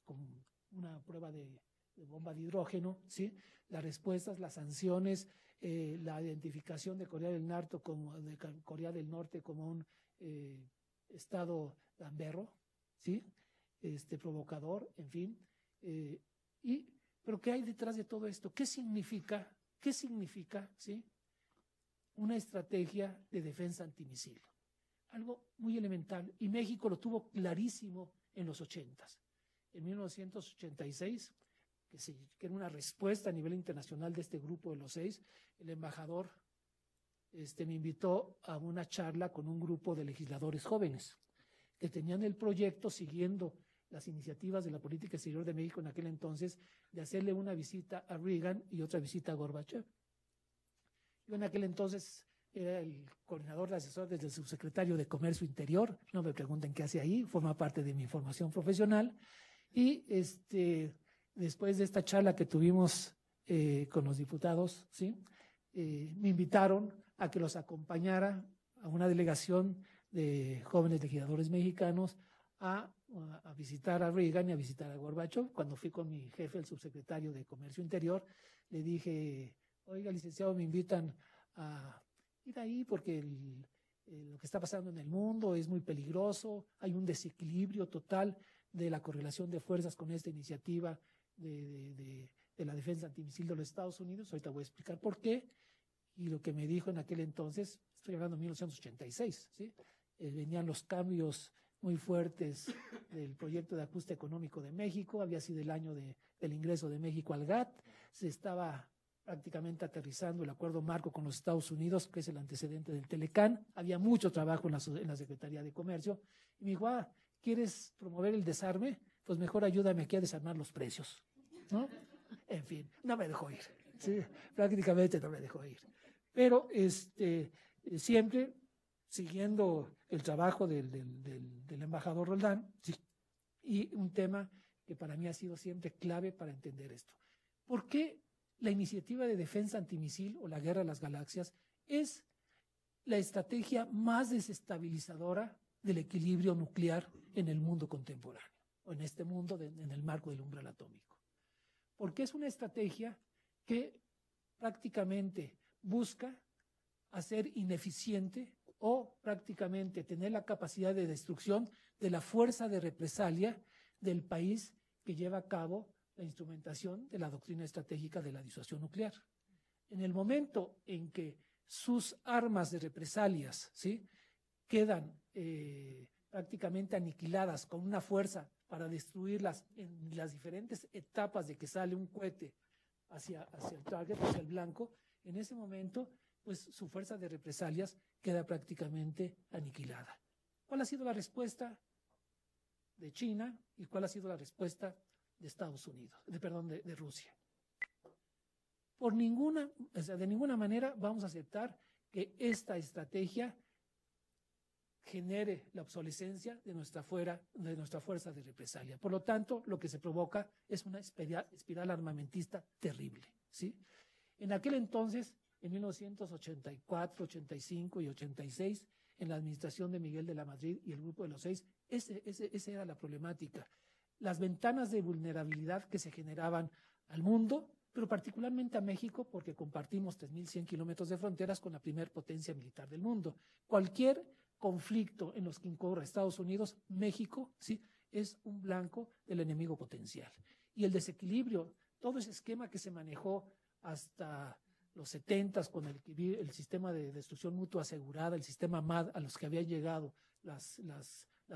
con una prueba de bomba de hidrógeno, ¿sí?, las respuestas, las sanciones, la identificación de Corea del Norte como un estado gamberro, ¿sí?, provocador, en fin. Pero ¿qué hay detrás de todo esto? ¿Qué significa, ¿sí?, una estrategia de defensa antimisil? Algo muy elemental, y México lo tuvo clarísimo en los 80s. En 1986, que era una respuesta a nivel internacional de este grupo de los 6, el embajador me invitó a una charla con un grupo de legisladores jóvenes que tenían el proyecto, siguiendo las iniciativas de la política exterior de México en aquel entonces, de hacerle una visita a Reagan y otra visita a Gorbachev. Yo en aquel entonces era el coordinador de asesores del subsecretario de Comercio Interior, no me pregunten qué hace ahí, forma parte de mi formación profesional, y después de esta charla que tuvimos con los diputados, ¿sí?, me invitaron a que los acompañara a una delegación de jóvenes legisladores mexicanos a visitar a Reagan y a visitar a Gorbachev. Cuando fui con mi jefe, el subsecretario de Comercio Interior, le dije: oiga, licenciado, me invitan a ir ahí porque lo que está pasando en el mundo es muy peligroso, hay un desequilibrio total de la correlación de fuerzas con esta iniciativa de la defensa antimisil de los Estados Unidos. Ahorita voy a explicar por qué. Y lo que me dijo en aquel entonces, estoy hablando de 1986, ¿sí?, venían los cambios muy fuertes del proyecto de ajuste económico de México, había sido el año del ingreso de México al GATT, se estaba prácticamente aterrizando el acuerdo marco con los Estados Unidos, que es el antecedente del Telecán, había mucho trabajo en la Secretaría de Comercio, y me dijo: ¿quieres promover el desarme? Pues mejor ayúdame aquí a desarmar los precios, ¿no? En fin, no me dejó ir, ¿sí?, prácticamente no me dejó ir. Pero siempre siguiendo el trabajo del embajador Roldán, ¿sí?, y un tema que para mí ha sido siempre clave para entender esto. ¿Por qué la iniciativa de defensa antimisil o la Guerra de las Galaxias es la estrategia más desestabilizadora del equilibrio nuclear en el mundo contemporáneo, o en este mundo en el marco del umbral atómico? Porque es una estrategia que prácticamente busca hacer ineficiente o prácticamente tener la capacidad de destrucción de la fuerza de represalia del país que lleva a cabo la instrumentación de la doctrina estratégica de la disuasión nuclear. En el momento en que sus armas de represalias, ¿sí?, quedan prácticamente aniquiladas con una fuerza para destruirlas en las diferentes etapas de que sale un cohete hacia el target, hacia el blanco, en ese momento, pues su fuerza de represalias queda prácticamente aniquilada. ¿Cuál ha sido la respuesta de China y cuál ha sido la respuesta de Estados Unidos, de Rusia? De ninguna manera vamos a aceptar que esta estrategia genere la obsolescencia de nuestra fuerza de represalia. Por lo tanto, lo que se provoca es una espiral armamentista terrible, ¿sí? En aquel entonces, en 1984, 85 y 86, en la administración de Miguel de la Madrid y el Grupo de los Seis, esa era la problemática. Las ventanas de vulnerabilidad que se generaban al mundo, pero particularmente a México, porque compartimos 3.100 kilómetros de fronteras con la primer potencia militar del mundo. Cualquier conflicto en los que incurra Estados Unidos, México, ¿sí?, es un blanco del enemigo potencial. Y el desequilibrio, todo ese esquema que se manejó hasta los 70s con el sistema de destrucción mutua asegurada, el sistema MAD a los que habían llegado las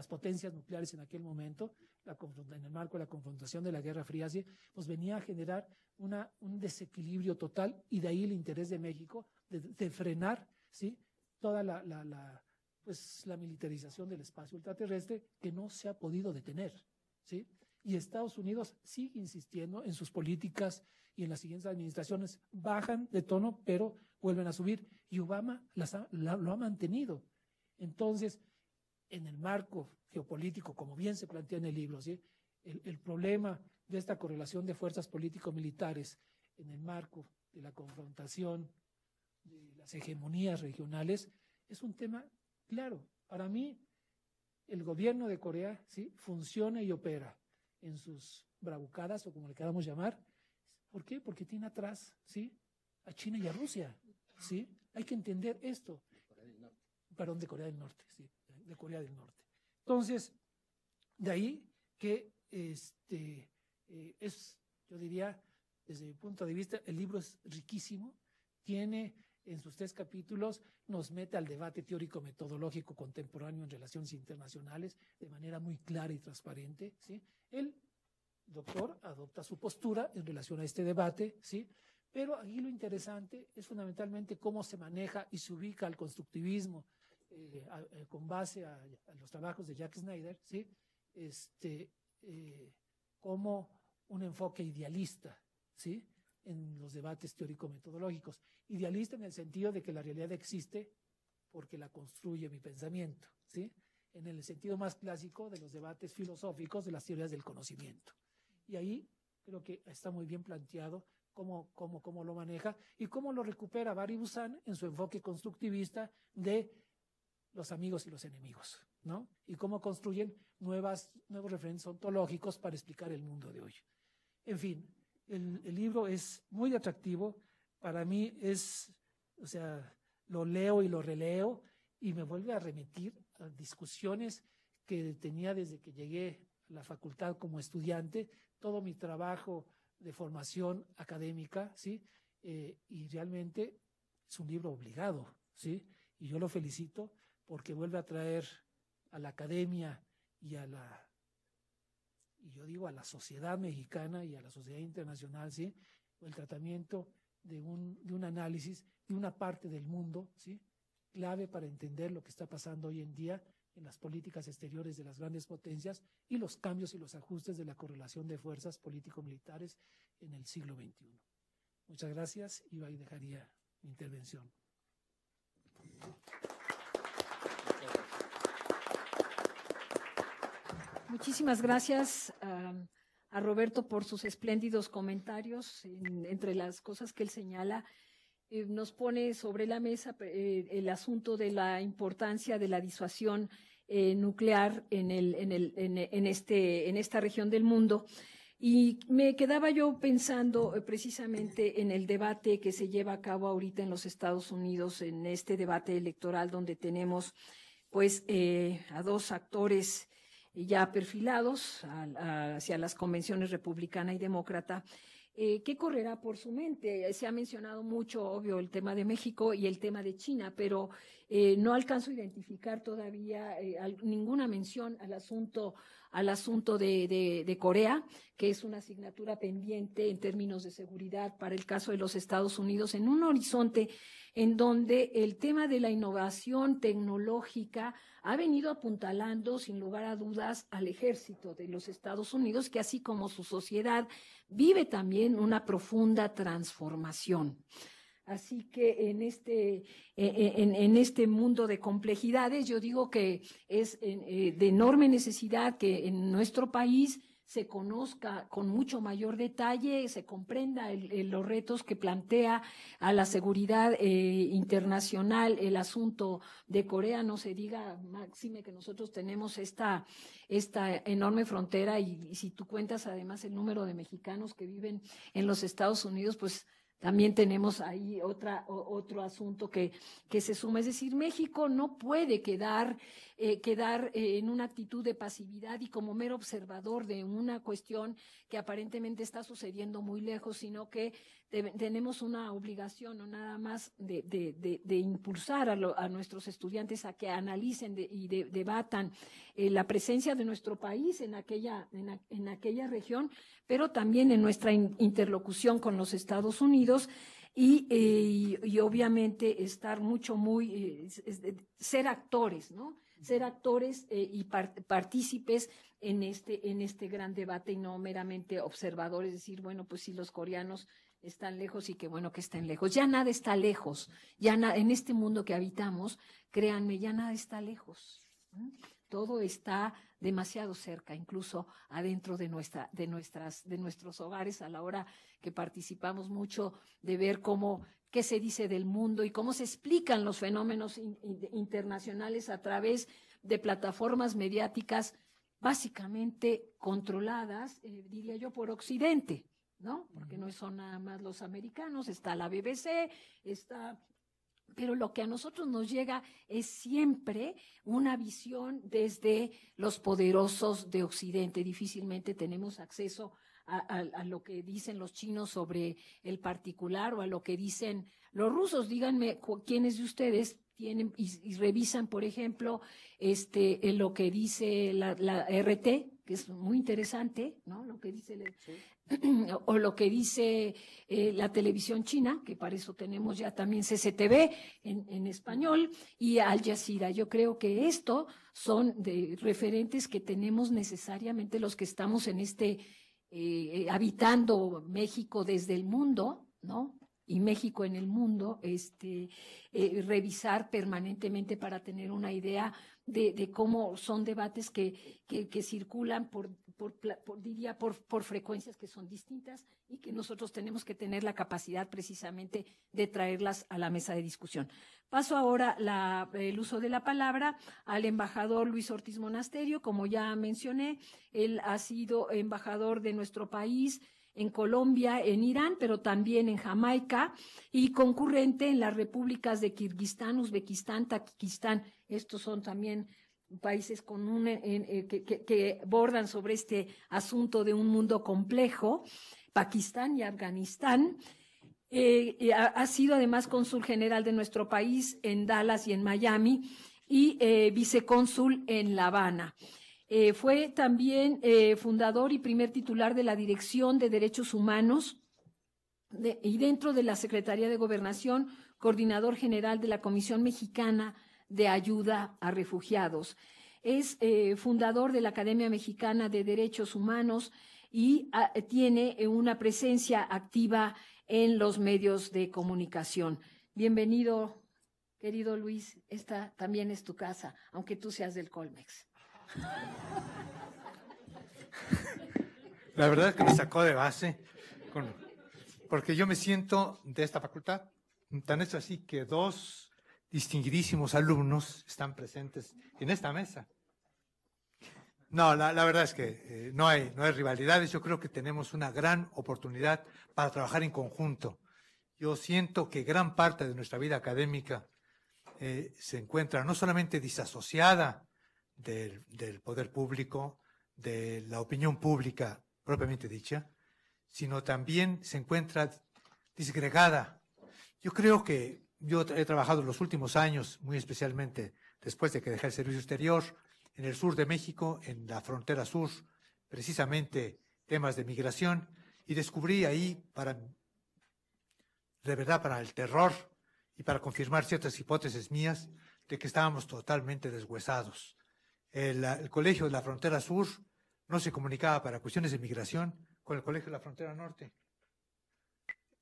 potencias nucleares en aquel momento, en el marco de la confrontación de la Guerra Fría, pues venía a generar un desequilibrio total, y de ahí el interés de México de frenar, ¿sí?, toda la militarización del espacio ultraterrestre, que no se ha podido detener, ¿sí? Y Estados Unidos sigue insistiendo en sus políticas, y en las siguientes administraciones bajan de tono, pero vuelven a subir, y Obama lo ha mantenido. Entonces, en el marco geopolítico, como bien se plantea en el libro, ¿sí?, el problema de esta correlación de fuerzas político-militares en el marco de la confrontación de las hegemonías regionales es un tema claro. Para mí, el gobierno de Corea, ¿sí?, funciona y opera en sus bravucadas, o como le queramos llamar. ¿Por qué? Porque tiene atrás, ¿sí?, a China y a Rusia, ¿sí? Hay que entender esto. Perdón, de Corea del Norte, sí, de Corea del Norte. Entonces, de ahí que yo diría, desde mi punto de vista, el libro es riquísimo, tiene en sus 3 capítulos, nos mete al debate teórico-metodológico contemporáneo en relaciones internacionales de manera muy clara y transparente, ¿sí? El doctor adopta su postura en relación a este debate, ¿sí? Pero aquí lo interesante es fundamentalmente cómo se maneja y se ubica el constructivismo con base a los trabajos de Jack Snyder, ¿sí? Como un enfoque idealista, ¿sí?, en los debates teórico-metodológicos. Idealista en el sentido de que la realidad existe porque la construye mi pensamiento, ¿sí?, en el sentido más clásico de los debates filosóficos de las teorías del conocimiento. Y ahí creo que está muy bien planteado cómo lo maneja y cómo lo recupera Barry Busan en su enfoque constructivista de los amigos y los enemigos, ¿no? Y cómo construyen nuevos referentes ontológicos para explicar el mundo de hoy. En fin, el libro es muy atractivo. Para mí lo leo y lo releo y me vuelve a remitir a discusiones que tenía desde que llegué a la facultad como estudiante, todo mi trabajo de formación académica, ¿sí? Y realmente es un libro obligado, ¿sí? Y yo lo felicito porque vuelve a traer a la academia y yo digo a la sociedad mexicana y a la sociedad internacional, ¿sí?, el tratamiento de un análisis de una parte del mundo, ¿sí?, clave para entender lo que está pasando hoy en día en las políticas exteriores de las grandes potencias y los cambios y los ajustes de la correlación de fuerzas político-militares en el siglo XXI. Muchas gracias, y ahí dejaría mi intervención. Muchísimas gracias a Roberto por sus espléndidos comentarios. Entre las cosas que él señala, nos pone sobre la mesa el asunto de la importancia de la disuasión nuclear en esta región del mundo. Y me quedaba yo pensando precisamente en el debate que se lleva a cabo ahorita en los Estados Unidos, en este debate electoral donde tenemos pues a 2 actores ya perfilados hacia las convenciones republicana y demócrata. ¿Qué correrá por su mente? Se ha mencionado mucho, obvio, el tema de México y el tema de China, pero no alcanzo a identificar todavía ninguna mención al asunto de Corea, que es una asignatura pendiente en términos de seguridad para el caso de los Estados Unidos, en un horizonte en donde el tema de la innovación tecnológica ha venido apuntalando, sin lugar a dudas, al ejército de los Estados Unidos, que así como su sociedad vive también una profunda transformación. Así que en este mundo de complejidades, yo digo que es de enorme necesidad que en nuestro país se conozca con mucho mayor detalle, se comprenda los retos que plantea a la seguridad internacional el asunto de Corea. No se diga, máxime, que nosotros tenemos esta enorme frontera y si tú cuentas además el número de mexicanos que viven en los Estados Unidos, pues también tenemos ahí otro asunto que se suma. Es decir, México no puede quedar en una actitud de pasividad y como mero observador de una cuestión que aparentemente está sucediendo muy lejos, sino que tenemos una obligación, no nada más de impulsar a nuestros estudiantes a que analicen y debatan la presencia de nuestro país en aquella región, pero también en nuestra interlocución con los Estados Unidos y obviamente estar ser actores, ¿no? Ser actores y partícipes en este gran debate y no meramente observadores, decir, bueno, pues si los coreanos están lejos y qué bueno que estén lejos. Ya nada está lejos, en este mundo que habitamos, créanme, ya nada está lejos. Todo está demasiado cerca, incluso adentro de nuestros hogares, a la hora que participamos mucho de ver qué se dice del mundo y cómo se explican los fenómenos internacionales a través de plataformas mediáticas básicamente controladas, diría yo, por Occidente, ¿no? Porque no son nada más los americanos, está la BBC, pero lo que a nosotros nos llega es siempre una visión desde los poderosos de Occidente. Difícilmente tenemos acceso a lo que dicen los chinos sobre el particular o a lo que dicen los rusos. Díganme quiénes de ustedes tienen y revisan, por ejemplo, lo que dice la RT, que es muy interesante, ¿no? Lo que dice o lo que dice la televisión china, que para eso tenemos ya también CCTV en español, y Al Jazeera. Yo creo que esto son de referentes que tenemos necesariamente los que estamos en habitando México desde el mundo, ¿no? Y México en el mundo, revisar permanentemente para tener una idea de cómo son debates que circulan por frecuencias que son distintas y que nosotros tenemos que tener la capacidad precisamente de traerlas a la mesa de discusión. Paso ahora el uso de la palabra al embajador Luis Ortiz Monasterio. Como ya mencioné, él ha sido embajador de nuestro país en Colombia, en Irán, pero también en Jamaica y concurrente en las repúblicas de Kirguistán, Uzbekistán, Tayikistán. Estos son también países que bordan sobre este asunto de un mundo complejo, Pakistán y Afganistán. Ha sido además cónsul general de nuestro país en Dallas y en Miami y vicecónsul en La Habana. Fue también fundador y primer titular de la Dirección de Derechos Humanos y dentro de la Secretaría de Gobernación, coordinador general de la Comisión Mexicana de Ayuda a Refugiados. Es fundador de la Academia Mexicana de Derechos Humanos y tiene una presencia activa en los medios de comunicación. Bienvenido, querido Luis. Esta también es tu casa, aunque tú seas del Colmex. La verdad es que me sacó de base, porque yo me siento de esta facultad. Tan es así que dos distinguidísimos alumnos están presentes en esta mesa. No, la verdad es que no hay rivalidades. Yo creo que tenemos una gran oportunidad para trabajar en conjunto. Yo siento que gran parte de nuestra vida académica se encuentra no solamente disasociada del poder público, de la opinión pública propiamente dicha, sino también se encuentra disgregada. Yo creo que yo he trabajado los últimos años, muy especialmente después de que dejé el servicio exterior, en el sur de México, en la frontera sur, precisamente temas de migración, y descubrí ahí, de verdad, para el terror y para confirmar ciertas hipótesis mías, de que estábamos totalmente deshuesados. El colegio de la frontera sur no se comunicaba para cuestiones de migración con el colegio de la frontera norte.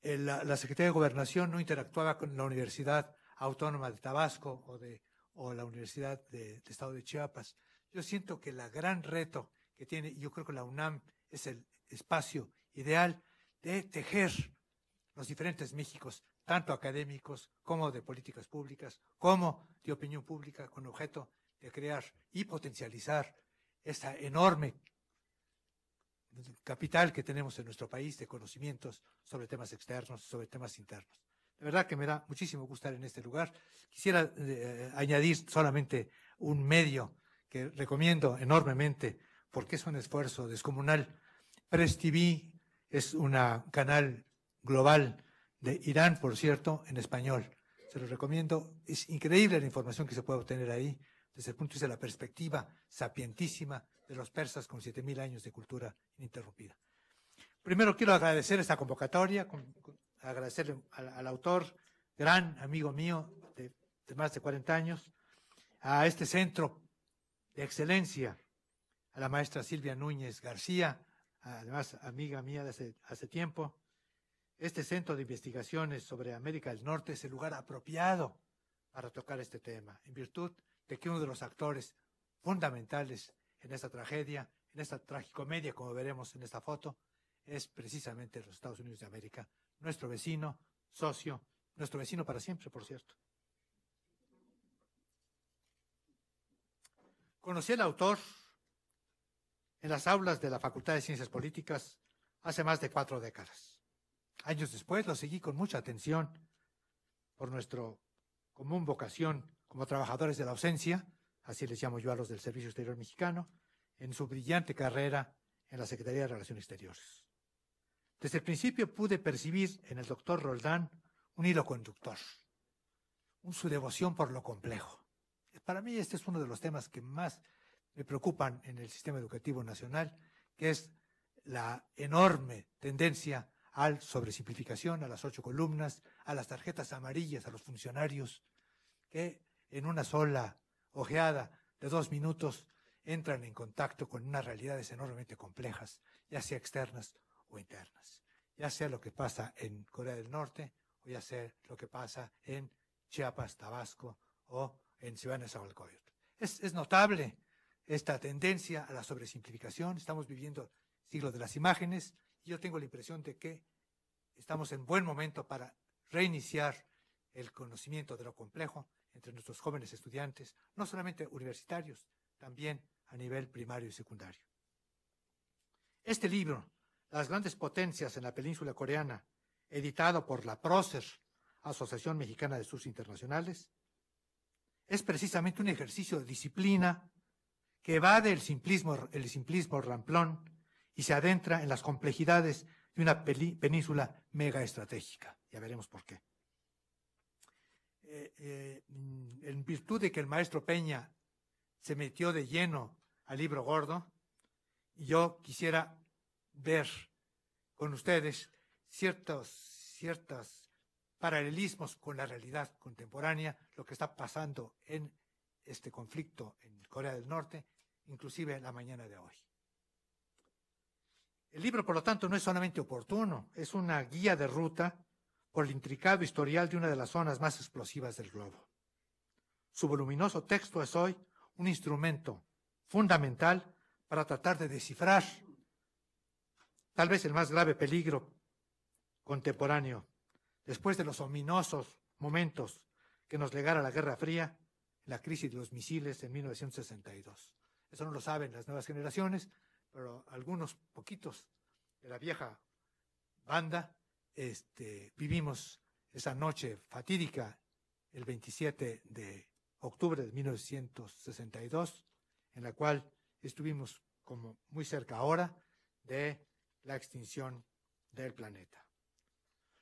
la Secretaría de Gobernación no interactuaba con la Universidad Autónoma de Tabasco o la Universidad del Estado de Chiapas. Yo siento que el gran reto que tiene, y yo creo que la UNAM es el espacio ideal de tejer los diferentes Méxicos, tanto académicos como de políticas públicas, como de opinión pública, con objeto de crear y potencializar esa enorme capital que tenemos en nuestro país de conocimientos sobre temas externos, sobre temas internos. De verdad que me da muchísimo gusto estar en este lugar. Quisiera añadir solamente un medio que recomiendo enormemente porque es un esfuerzo descomunal. Press TV es un canal global de Irán, por cierto, en español. Se lo recomiendo. Es increíble la información que se puede obtener ahí desde el punto de vista de la perspectiva sapientísima de los persas con 7.000 años de cultura ininterrumpida. Primero quiero agradecer esta convocatoria, agradecerle al autor, gran amigo mío de más de 40 años, a este centro de excelencia, a la maestra Silvia Núñez García, además amiga mía de hace tiempo. Este centro de investigaciones sobre América del Norte es el lugar apropiado para tocar este tema, en virtud de que uno de los actores fundamentales en esta tragedia, en esta tragicomedia, como veremos en esta foto, es precisamente los Estados Unidos de América, nuestro vecino, socio, nuestro vecino para siempre, por cierto. Conocí al autor en las aulas de la Facultad de Ciencias Políticas hace más de 4 décadas. Años después lo seguí con mucha atención por nuestra común vocación como trabajadores de la ausencia, así les llamo yo a los del Servicio Exterior Mexicano, en su brillante carrera en la Secretaría de Relaciones Exteriores. Desde el principio pude percibir en el doctor Roldán un hilo conductor, su devoción por lo complejo. Para mí este es uno de los temas que más me preocupan en el sistema educativo nacional, que es la enorme tendencia a la sobresimplificación, a las 8 columnas, a las tarjetas amarillas a los funcionarios, que en una sola ojeada de 2 minutos entran en contacto con unas realidades enormemente complejas, ya sea externas o internas, ya sea lo que pasa en Corea del Norte o ya sea lo que pasa en Chiapas, Tabasco o en Ciudad Nezahualcóyotl. Es notable esta tendencia a la sobresimplificación. Estamos viviendo el siglo de las imágenes y yo tengo la impresión de que estamos en buen momento para reiniciar el conocimiento de lo complejo entre nuestros jóvenes estudiantes, no solamente universitarios, también a nivel primario y secundario. Este libro, Las grandes potencias en la península coreana, editado por la Prócer, Asociación Mexicana de Estudios Internacionales, es precisamente un ejercicio de disciplina que evade el simplismo ramplón y se adentra en las complejidades de una península megaestratégica. Ya veremos por qué. En virtud de que el maestro Peña se metió de lleno al libro gordo, yo quisiera ver con ustedes ciertos paralelismos con la realidad contemporánea, lo que está pasando en este conflicto en Corea del Norte, inclusive en la mañana de hoy. El libro, por lo tanto, no es solamente oportuno, es una guía de ruta por el intricado historial de una de las zonas más explosivas del globo. Su voluminoso texto es hoy un instrumento fundamental para tratar de descifrar tal vez el más grave peligro contemporáneo, después de los ominosos momentos que nos legara la Guerra Fría, la crisis de los misiles en 1962. Eso no lo saben las nuevas generaciones, pero algunos poquitos de la vieja banda vivimos esa noche fatídica el 27 de octubre de 1962, en la cual estuvimos como muy cerca ahora de la extinción del planeta.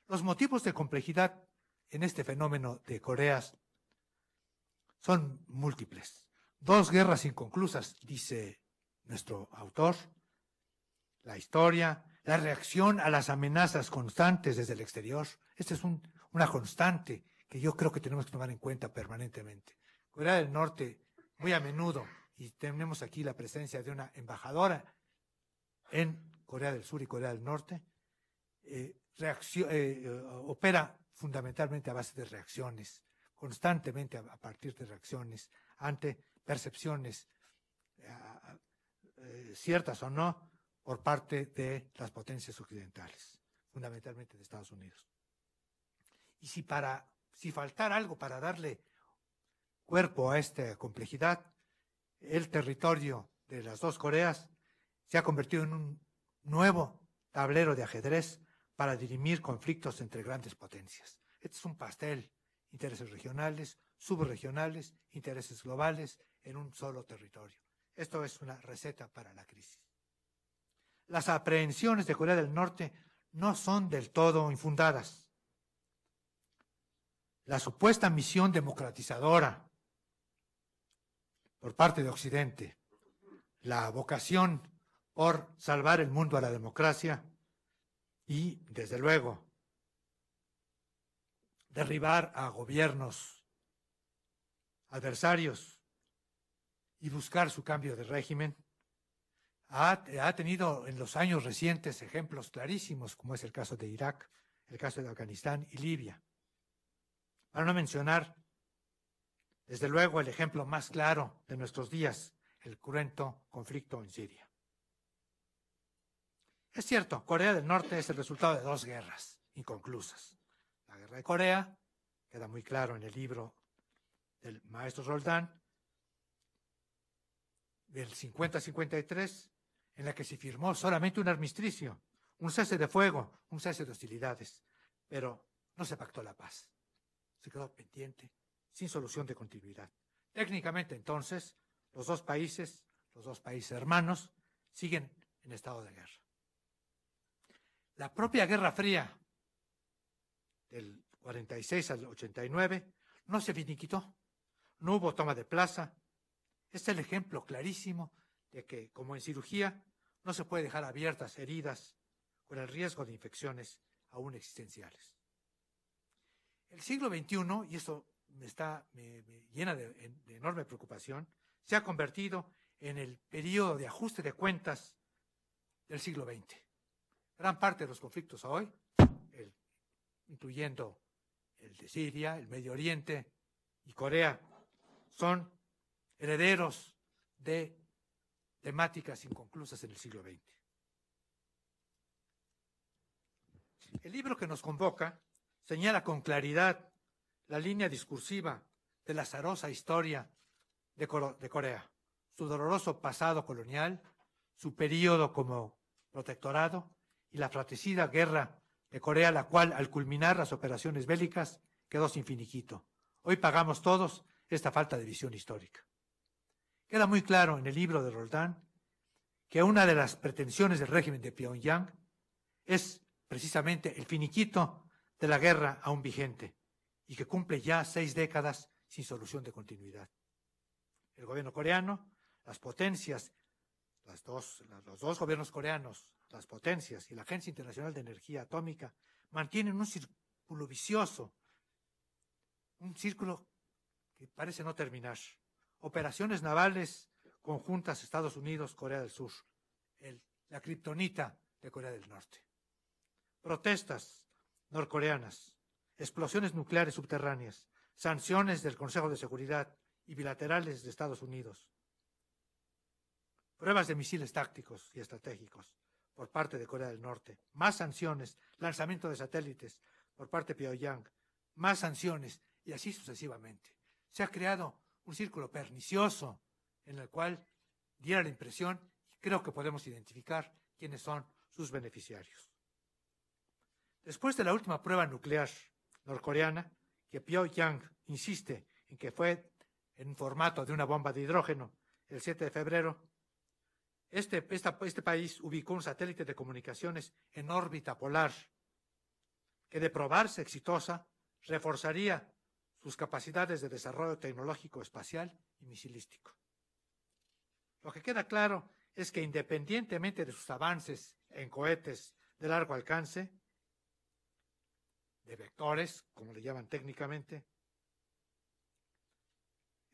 Los motivos de complejidad en este fenómeno de Coreas son múltiples. 2 guerras inconclusas, dice nuestro autor, la historia, la reacción a las amenazas constantes desde el exterior. Esta es una constante que yo creo que tenemos que tomar en cuenta permanentemente. Corea del Norte, muy a menudo, y tenemos aquí la presencia de una embajadora en Corea del Sur y Corea del Norte, opera fundamentalmente a base de reacciones, constantemente a partir de reacciones ante percepciones ciertas o no por parte de las potencias occidentales, fundamentalmente de Estados Unidos. Y si faltara algo para darle cuerpo a esta complejidad, el territorio de las dos Coreas se ha convertido en un nuevo tablero de ajedrez para dirimir conflictos entre grandes potencias. Este es un pastel, intereses regionales, subregionales, intereses globales en un solo territorio. Esto es una receta para la crisis. Las aprehensiones de Corea del Norte no son del todo infundadas. La supuesta misión democratizadora por parte de Occidente, la vocación por salvar el mundo a la democracia y, desde luego, derribar a gobiernos adversarios y buscar su cambio de régimen, ha tenido en los años recientes ejemplos clarísimos, como es el caso de Irak, el caso de Afganistán y Libia. Para no mencionar, desde luego, el ejemplo más claro de nuestros días, el cruento conflicto en Siria. Es cierto, Corea del Norte es el resultado de dos guerras inconclusas. La guerra de Corea, queda muy claro en el libro del maestro Roldán, del 50-53, en la que se firmó solamente un armisticio, un cese de fuego, un cese de hostilidades, pero no se pactó la paz. Se quedó pendiente, sin solución de continuidad. Técnicamente, entonces, los dos países hermanos, siguen en estado de guerra. La propia Guerra Fría, del 46 al 89, no se finiquitó, no hubo toma de plaza. Este es el ejemplo clarísimo de que, como en cirugía, no se puede dejar abiertas heridas con el riesgo de infecciones aún existenciales. El siglo XXI, y eso me llena de enorme preocupación, se ha convertido en el periodo de ajuste de cuentas del siglo XX. Gran parte de los conflictos hoy, incluyendo el de Siria, el Medio Oriente y Corea, son herederos de temáticas inconclusas en el siglo XX. El libro que nos convoca señala con claridad la línea discursiva de la azarosa historia de Corea, su doloroso pasado colonial, su período como protectorado y la fratricida guerra de Corea, la cual, al culminar las operaciones bélicas, quedó sin finiquito. Hoy pagamos todos esta falta de visión histórica. Queda muy claro en el libro de Roldán que una de las pretensiones del régimen de Pyongyang es precisamente el finiquito de la guerra aún vigente y que cumple ya 6 décadas sin solución de continuidad. El gobierno coreano, las potencias, los dos gobiernos coreanos, las potencias y la Agencia Internacional de Energía Atómica mantienen un círculo vicioso, un círculo que parece no terminar. Operaciones navales conjuntas Estados Unidos, Corea del Sur, la kriptonita de Corea del Norte. Protestas norcoreanas, explosiones nucleares subterráneas, sanciones del Consejo de Seguridad y bilaterales de Estados Unidos, pruebas de misiles tácticos y estratégicos por parte de Corea del Norte, más sanciones, lanzamiento de satélites por parte de Pyongyang, más sanciones y así sucesivamente. Se ha creado un círculo pernicioso en el cual diera la impresión, y creo que podemos identificar quiénes son sus beneficiarios. Después de la última prueba nuclear norcoreana, que Pyongyang insiste en que fue en formato de una bomba de hidrógeno el 7 de febrero, este país ubicó un satélite de comunicaciones en órbita polar que, de probarse exitosa, reforzaría sus capacidades de desarrollo tecnológico espacial y misilístico. Lo que queda claro es que, independientemente de sus avances en cohetes de largo alcance, de vectores, como le llaman técnicamente,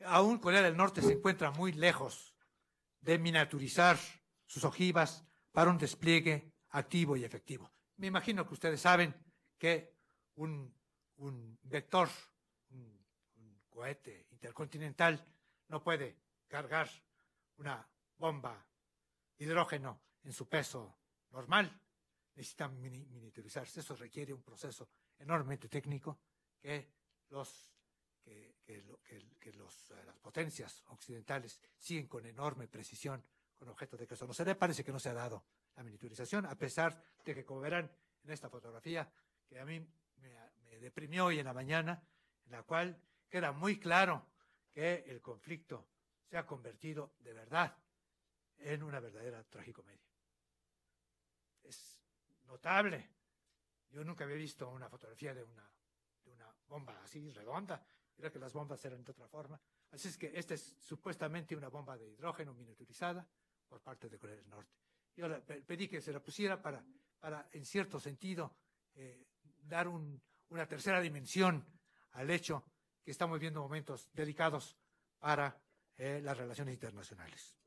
aún Corea del Norte se encuentra muy lejos de miniaturizar sus ojivas para un despliegue activo y efectivo. Me imagino que ustedes saben que un vector, un cohete intercontinental, no puede cargar una bomba de hidrógeno en su peso normal. Necesitan miniaturizarse. Eso requiere un proceso enormemente técnico que las potencias occidentales siguen con enorme precisión con objeto de que eso no se dé. Parece que no se ha dado la miniaturización, a pesar de que, como verán en esta fotografía, que a mí me deprimió hoy en la mañana, en la cual queda muy claro que el conflicto se ha convertido de verdad en una verdadera tragicomedia. Es notable. Yo nunca había visto una fotografía de una bomba así redonda. Creo que las bombas eran de otra forma. Así es que esta es supuestamente una bomba de hidrógeno miniaturizada por parte de Corea del Norte. Yo le pedí que se la pusiera para en cierto sentido, dar una tercera dimensión al hecho que estamos viviendo momentos delicados para las relaciones internacionales.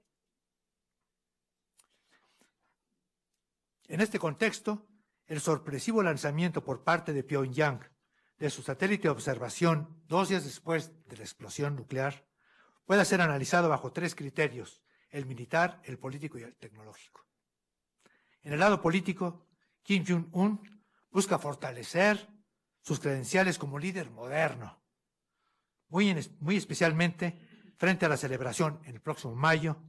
En este contexto, el sorpresivo lanzamiento por parte de Pyongyang de su satélite de observación 2 días después de la explosión nuclear puede ser analizado bajo 3 criterios: el militar, el político y el tecnológico. En el lado político, Kim Jong-un busca fortalecer sus credenciales como líder moderno, muy especialmente frente a la celebración en el próximo mayo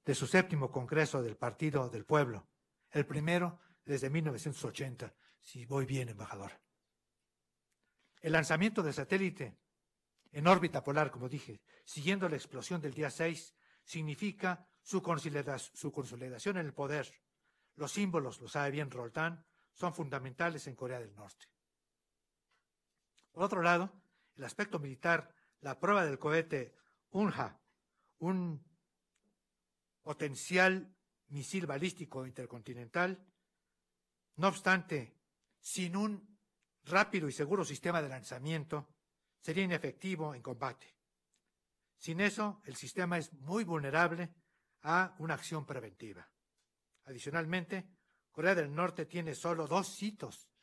de su 7º Congreso del Partido del Pueblo, el primero desde 1980, si voy bien, embajador. El lanzamiento del satélite en órbita polar, como dije, siguiendo la explosión del día 6, significa su consolidación en el poder. Los símbolos, lo sabe bien Roldán, son fundamentales en Corea del Norte. Por otro lado, el aspecto militar, la prueba del cohete Unha, un potencial misil balístico intercontinental, no obstante, sin un rápido y seguro sistema de lanzamiento, sería inefectivo en combate. Sin eso, el sistema es muy vulnerable a una acción preventiva. Adicionalmente, Corea del Norte tiene solo 2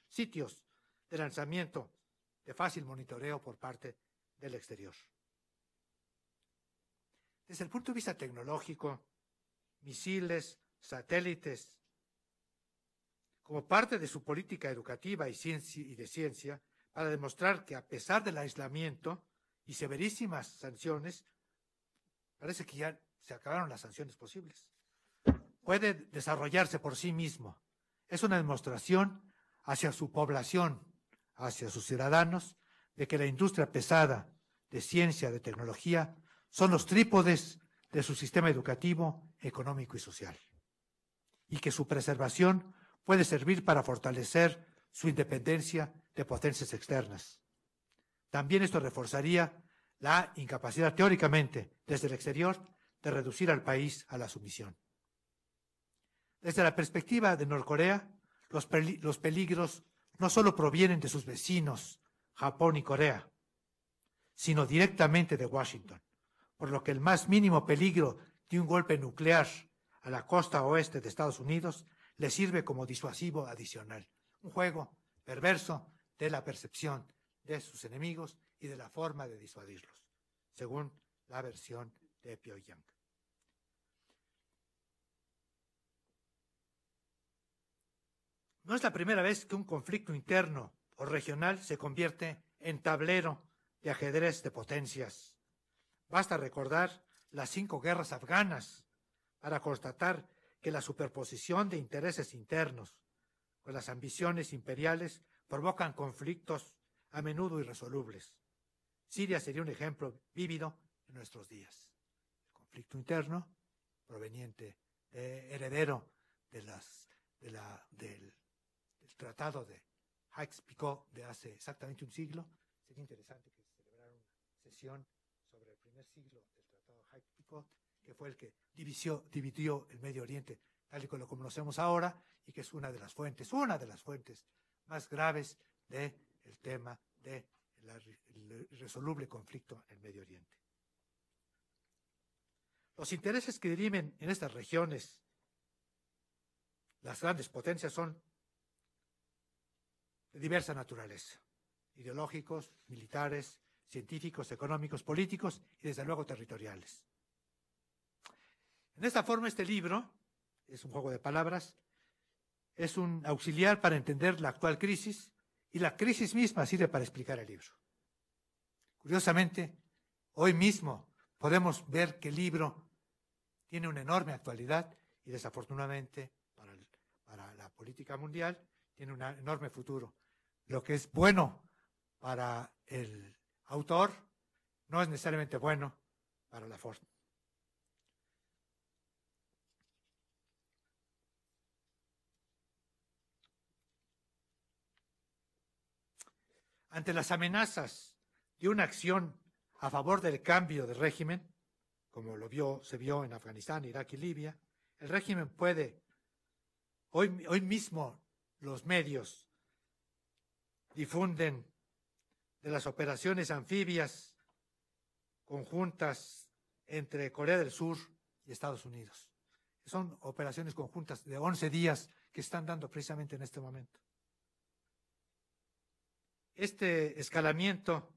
sitios de lanzamiento de fácil monitoreo por parte del exterior. Desde el punto de vista tecnológico, misiles, satélites, como parte de su política educativa y de ciencia, para demostrar que a pesar del aislamiento y severísimas sanciones, parece que ya se acabaron las sanciones posibles, puede desarrollarse por sí mismo. Es una demostración hacia su población, hacia sus ciudadanos, de que la industria pesada de ciencia, de tecnología, son los trípodes de su sistema educativo, económico y social, y que su preservación puede servir para fortalecer su independencia de potencias externas. También esto reforzaría la incapacidad teóricamente desde el exterior de reducir al país a la sumisión. Desde la perspectiva de Norcorea, los peligros no solo provienen de sus vecinos, Japón y Corea, sino directamente de Washington, por lo que el más mínimo peligro de un golpe nuclear a la costa oeste de Estados Unidos le sirve como disuasivo adicional, un juego perverso de la percepción de sus enemigos y de la forma de disuadirlos, según la versión de Pyongyang. No es la primera vez que un conflicto interno o regional se convierte en tablero de ajedrez de potencias. Basta recordar las 5 guerras afganas para constatar que la superposición de intereses internos con las ambiciones imperiales provocan conflictos a menudo irresolubles. Siria sería un ejemplo vívido en nuestros días. El conflicto interno, proveniente, heredero del tratado de Sykes-Picot de hace exactamente un siglo. Sería interesante que se celebrara una sesión sobre el primer siglo del tratado de Sykes-Picot, que fue el que dividió el Medio Oriente tal y como lo conocemos ahora, y que es una de las fuentes más graves del tema del irresoluble conflicto en el Medio Oriente. Los intereses que dirimen en estas regiones las grandes potencias son de diversa naturaleza, ideológicos, militares, científicos, económicos, políticos y desde luego territoriales. En esta forma, este libro es un juego de palabras, es un auxiliar para entender la actual crisis y la crisis misma sirve para explicar el libro. Curiosamente, hoy mismo podemos ver que el libro tiene una enorme actualidad y desafortunadamente para la política mundial tiene un enorme futuro. Lo que es bueno para el autor no es necesariamente bueno para la forma. Ante las amenazas de una acción a favor del cambio de régimen, como se vio en Afganistán, Irak y Libia, el régimen puede, hoy mismo los medios difunden de las operaciones anfibias conjuntas entre Corea del Sur y Estados Unidos. Son operaciones conjuntas de 11 días que están dando precisamente en este momento. Este escalamiento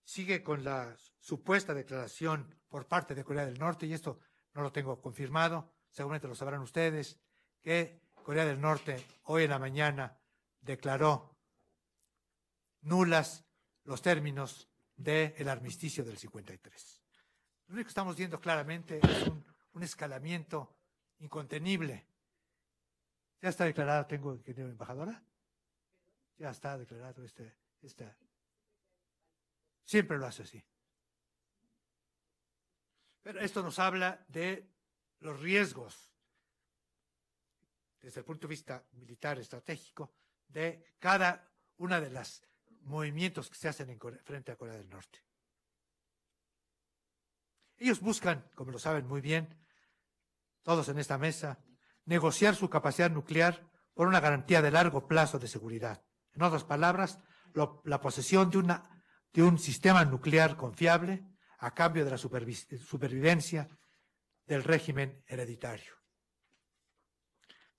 sigue con la supuesta declaración por parte de Corea del Norte, y esto no lo tengo confirmado, seguramente lo sabrán ustedes, que Corea del Norte hoy en la mañana declaró nulas los términos del armisticio del 53. Lo único que estamos viendo claramente es un escalamiento incontenible. Ya está declarado, tengo embajadora, ya está declarado siempre lo hace así. Pero esto nos habla de los riesgos desde el punto de vista militar estratégico de cada una de los movimientos que se hacen frente a Corea del Norte. Ellos buscan, como lo saben muy bien, todos en esta mesa, negociar su capacidad nuclear por una garantía de largo plazo de seguridad. En otras palabras, la posesión de un sistema nuclear confiable a cambio de la supervivencia del régimen hereditario.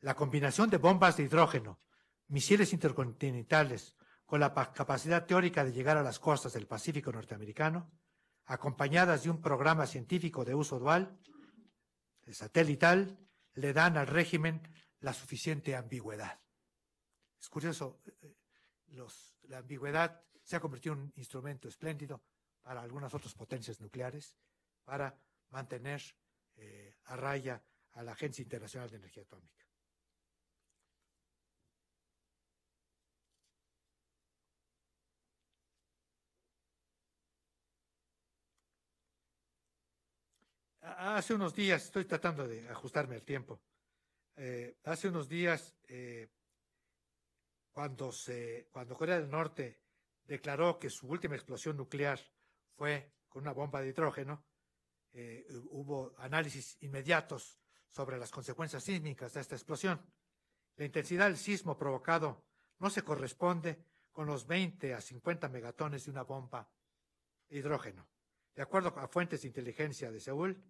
La combinación de bombas de hidrógeno, misiles intercontinentales, con la capacidad teórica de llegar a las costas del Pacífico norteamericano, acompañadas de un programa científico de uso dual, satelital, le dan al régimen la suficiente ambigüedad. Es curioso, la ambigüedad se ha convertido en un instrumento espléndido para algunas otras potencias nucleares para mantener a raya a la Agencia Internacional de Energía Atómica. Hace unos días, estoy tratando de ajustarme al tiempo, hace unos días, cuando Corea del Norte declaró que su última explosión nuclear fue con una bomba de hidrógeno, hubo análisis inmediatos sobre las consecuencias sísmicas de esta explosión. La intensidad del sismo provocado no se corresponde con los 20 a 50 megatones de una bomba de hidrógeno. De acuerdo a fuentes de inteligencia de Seúl,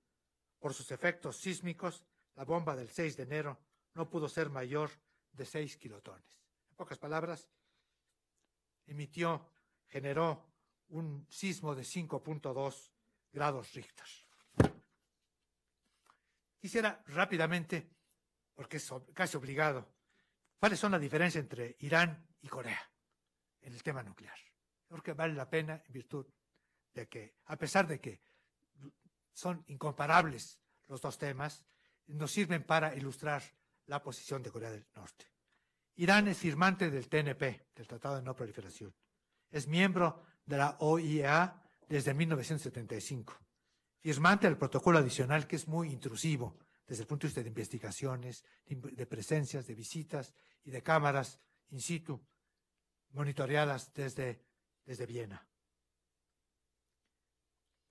por sus efectos sísmicos, la bomba del 6 de enero no pudo ser mayor de 6 kilotones. En pocas palabras, generó un sismo de 5.2 grados Richter. Quisiera rápidamente, porque es casi obligado, ¿cuáles son las diferencias entre Irán y Corea en el tema nuclear? Creo que vale la pena en virtud de que, a pesar de que son incomparables los dos temas, nos sirven para ilustrar la posición de Corea del Norte. Irán es firmante del TNP, del Tratado de No Proliferación. Es miembro de la OIEA desde 1975. Firmante del protocolo adicional, que es muy intrusivo desde el punto de vista de investigaciones, de presencias, de visitas y de cámaras in situ monitoreadas desde Viena.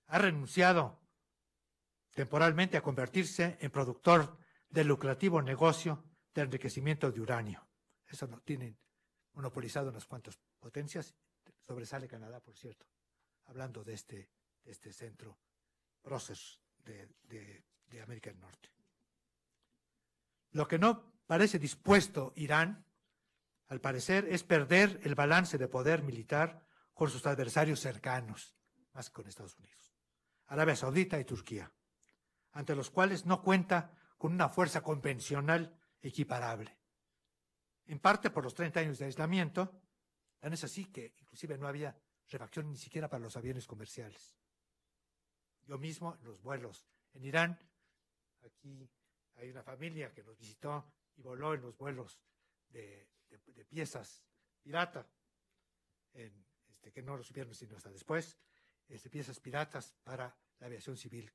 Ha renunciado temporalmente a convertirse en productor del lucrativo negocio de enriquecimiento de uranio. Eso lo tienen monopolizado unas cuantas potencias. Sobresale Canadá, por cierto, hablando de este centro Process de América del Norte. Lo que no parece dispuesto Irán al parecer, es perder el balance de poder militar con sus adversarios cercanos, más que con Estados Unidos, Arabia Saudita y Turquía, ante los cuales no cuenta con una fuerza convencional equiparable. En parte por los 30 años de aislamiento, tan es así que inclusive no había refacción ni siquiera para los aviones comerciales. Yo mismo, en los vuelos en Irán, aquí hay una familia que nos visitó y voló en los vuelos de piezas pirata, que no lo supieron sino hasta después, piezas piratas para la aviación civil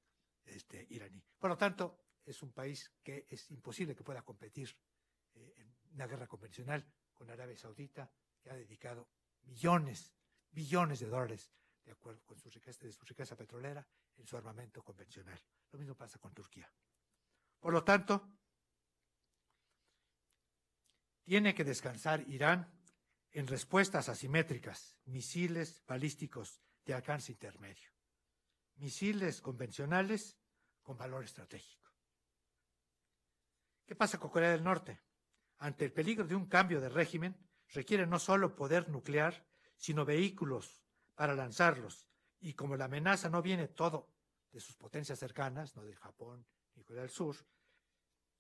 iraní. Por lo tanto, es un país que es imposible que pueda competir en una guerra convencional con Arabia Saudita, que ha dedicado billones de dólares, de acuerdo con su riqueza petrolera, en su armamento convencional. Lo mismo pasa con Turquía. Por lo tanto, tiene que descansar Irán en respuestas asimétricas, misiles balísticos de alcance intermedio, misiles convencionales con valor estratégico. ¿Qué pasa con Corea del Norte? Ante el peligro de un cambio de régimen, requiere no solo poder nuclear, sino vehículos para lanzarlos. Y como la amenaza no viene todo de sus potencias cercanas, no del Japón ni Corea del Sur,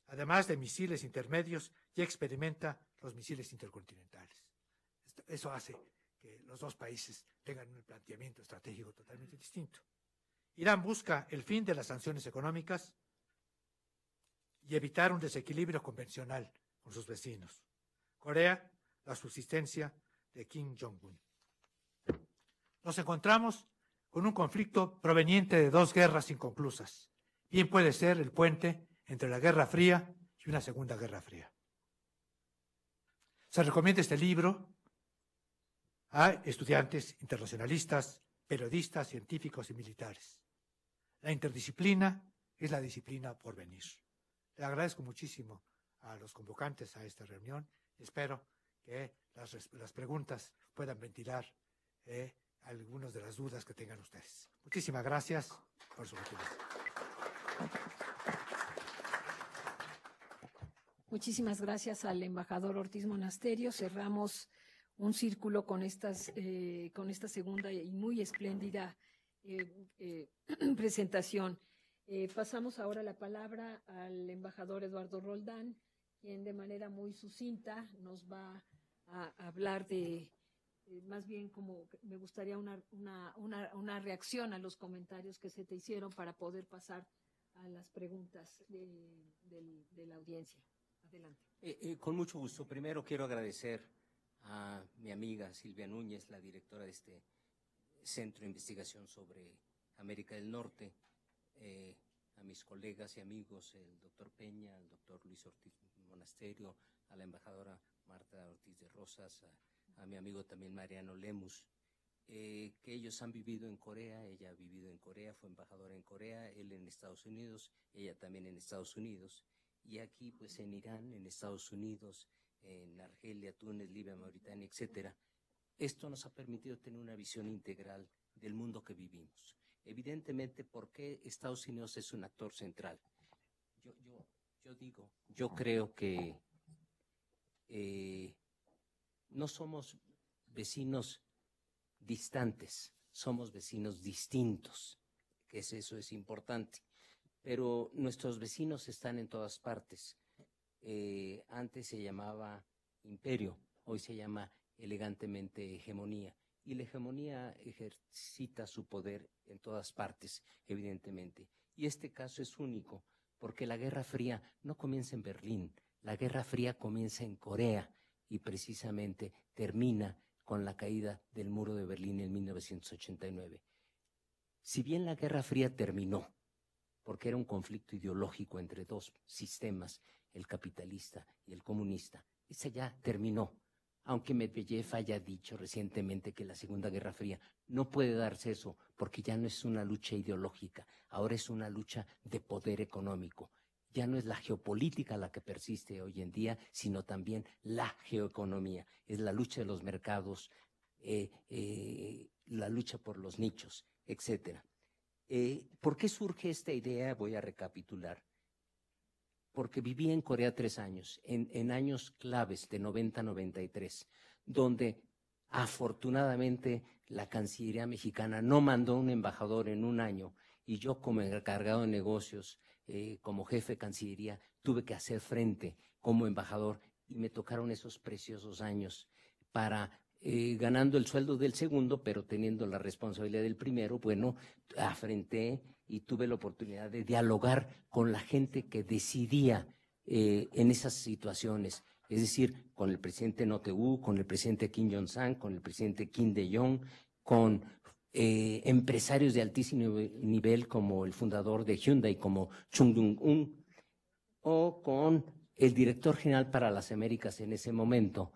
además de misiles intermedios, ya experimenta los misiles intercontinentales. Eso hace que los dos países tengan un planteamiento estratégico totalmente distinto. Irán busca el fin de las sanciones económicas y evitar un desequilibrio convencional con sus vecinos. Corea, la subsistencia de Kim Jong-un. Nos encontramos con un conflicto proveniente de dos guerras inconclusas. Bien puede ser el puente entre la Guerra Fría y una Segunda Guerra Fría. Se recomienda este libro a estudiantes internacionalistas, periodistas, científicos y militares. La interdisciplina es la disciplina por venir. Le agradezco muchísimo a los convocantes a esta reunión. Espero que las preguntas puedan ventilar algunas de las dudas que tengan ustedes. Muchísimas gracias por su atención. Muchísimas gracias al embajador Ortiz Monasterio. Cerramos un círculo con esta segunda y muy espléndida presentación. Pasamos ahora la palabra al embajador Eduardo Roldán, quien de manera muy sucinta nos va a hablar de, más bien como me gustaría una reacción a los comentarios que se te hicieron para poder pasar a las preguntas de la audiencia. Adelante. Con mucho gusto. Primero quiero agradecer a mi amiga Silvia Núñez, la directora de este Centro de Investigación sobre América del Norte, a mis colegas y amigos, el doctor Peña, el doctor Luis Ortiz Monasterio, a la embajadora Marta Ortiz de Rosas, a mi amigo también Mariano Lemus, que ellos han vivido en Corea. Ella ha vivido en Corea, fue embajadora en Corea, él en Estados Unidos, ella también en Estados Unidos, y aquí pues en Irán, en Estados Unidos, en Argelia, Túnez, Libia, Mauritania, etcétera. Esto nos ha permitido tener una visión integral del mundo que vivimos. Evidentemente, ¿por qué Estados Unidos es un actor central? Yo creo que no somos vecinos distantes, somos vecinos distintos, que eso es importante. Pero nuestros vecinos están en todas partes. Antes se llamaba imperio, hoy se llama elegantemente hegemonía. Y la hegemonía ejercita su poder en todas partes, evidentemente. Y este caso es único, porque la Guerra Fría no comienza en Berlín, la Guerra Fría comienza en Corea y precisamente termina con la caída del muro de Berlín en 1989. Si bien la Guerra Fría terminó, porque era un conflicto ideológico entre dos sistemas, el capitalista y el comunista, esa ya terminó. Aunque Medvedev haya dicho recientemente que la Segunda Guerra Fría no puede darse eso, porque ya no es una lucha ideológica, ahora es una lucha de poder económico. Ya no es la geopolítica la que persiste hoy en día, sino también la geoeconomía. Es la lucha de los mercados, la lucha por los nichos, etcétera. ¿Por qué surge esta idea? Voy a recapitular. porque viví en Corea 3 años, en años claves de 90 a 93, donde afortunadamente la Cancillería mexicana no mandó un embajador en un año, y yo como encargado de negocios, como jefe de Cancillería, tuve que hacer frente como embajador, y me tocaron esos preciosos años para, ganando el sueldo del segundo, pero teniendo la responsabilidad del primero. Bueno, afrenté y tuve la oportunidad de dialogar con la gente que decidía en esas situaciones. Es decir, con el presidente No Tae-woo, con el presidente Kim Jong-un, con el presidente Kim Dae-jong, con empresarios de altísimo nivel como el fundador de Hyundai, como Chung Dong-un, o con el director general para las Américas en ese momento,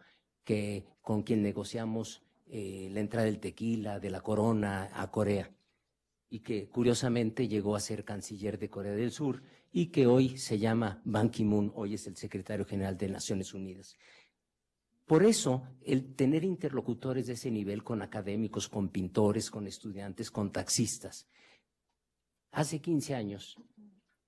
con quien negociamos la entrada del tequila, de la Corona a Corea, y que curiosamente llegó a ser canciller de Corea del Sur, y que hoy se llama Ban Ki-moon, hoy es el secretario general de Naciones Unidas. Por eso, el tener interlocutores de ese nivel con académicos, con pintores, con estudiantes, con taxistas. Hace 15 años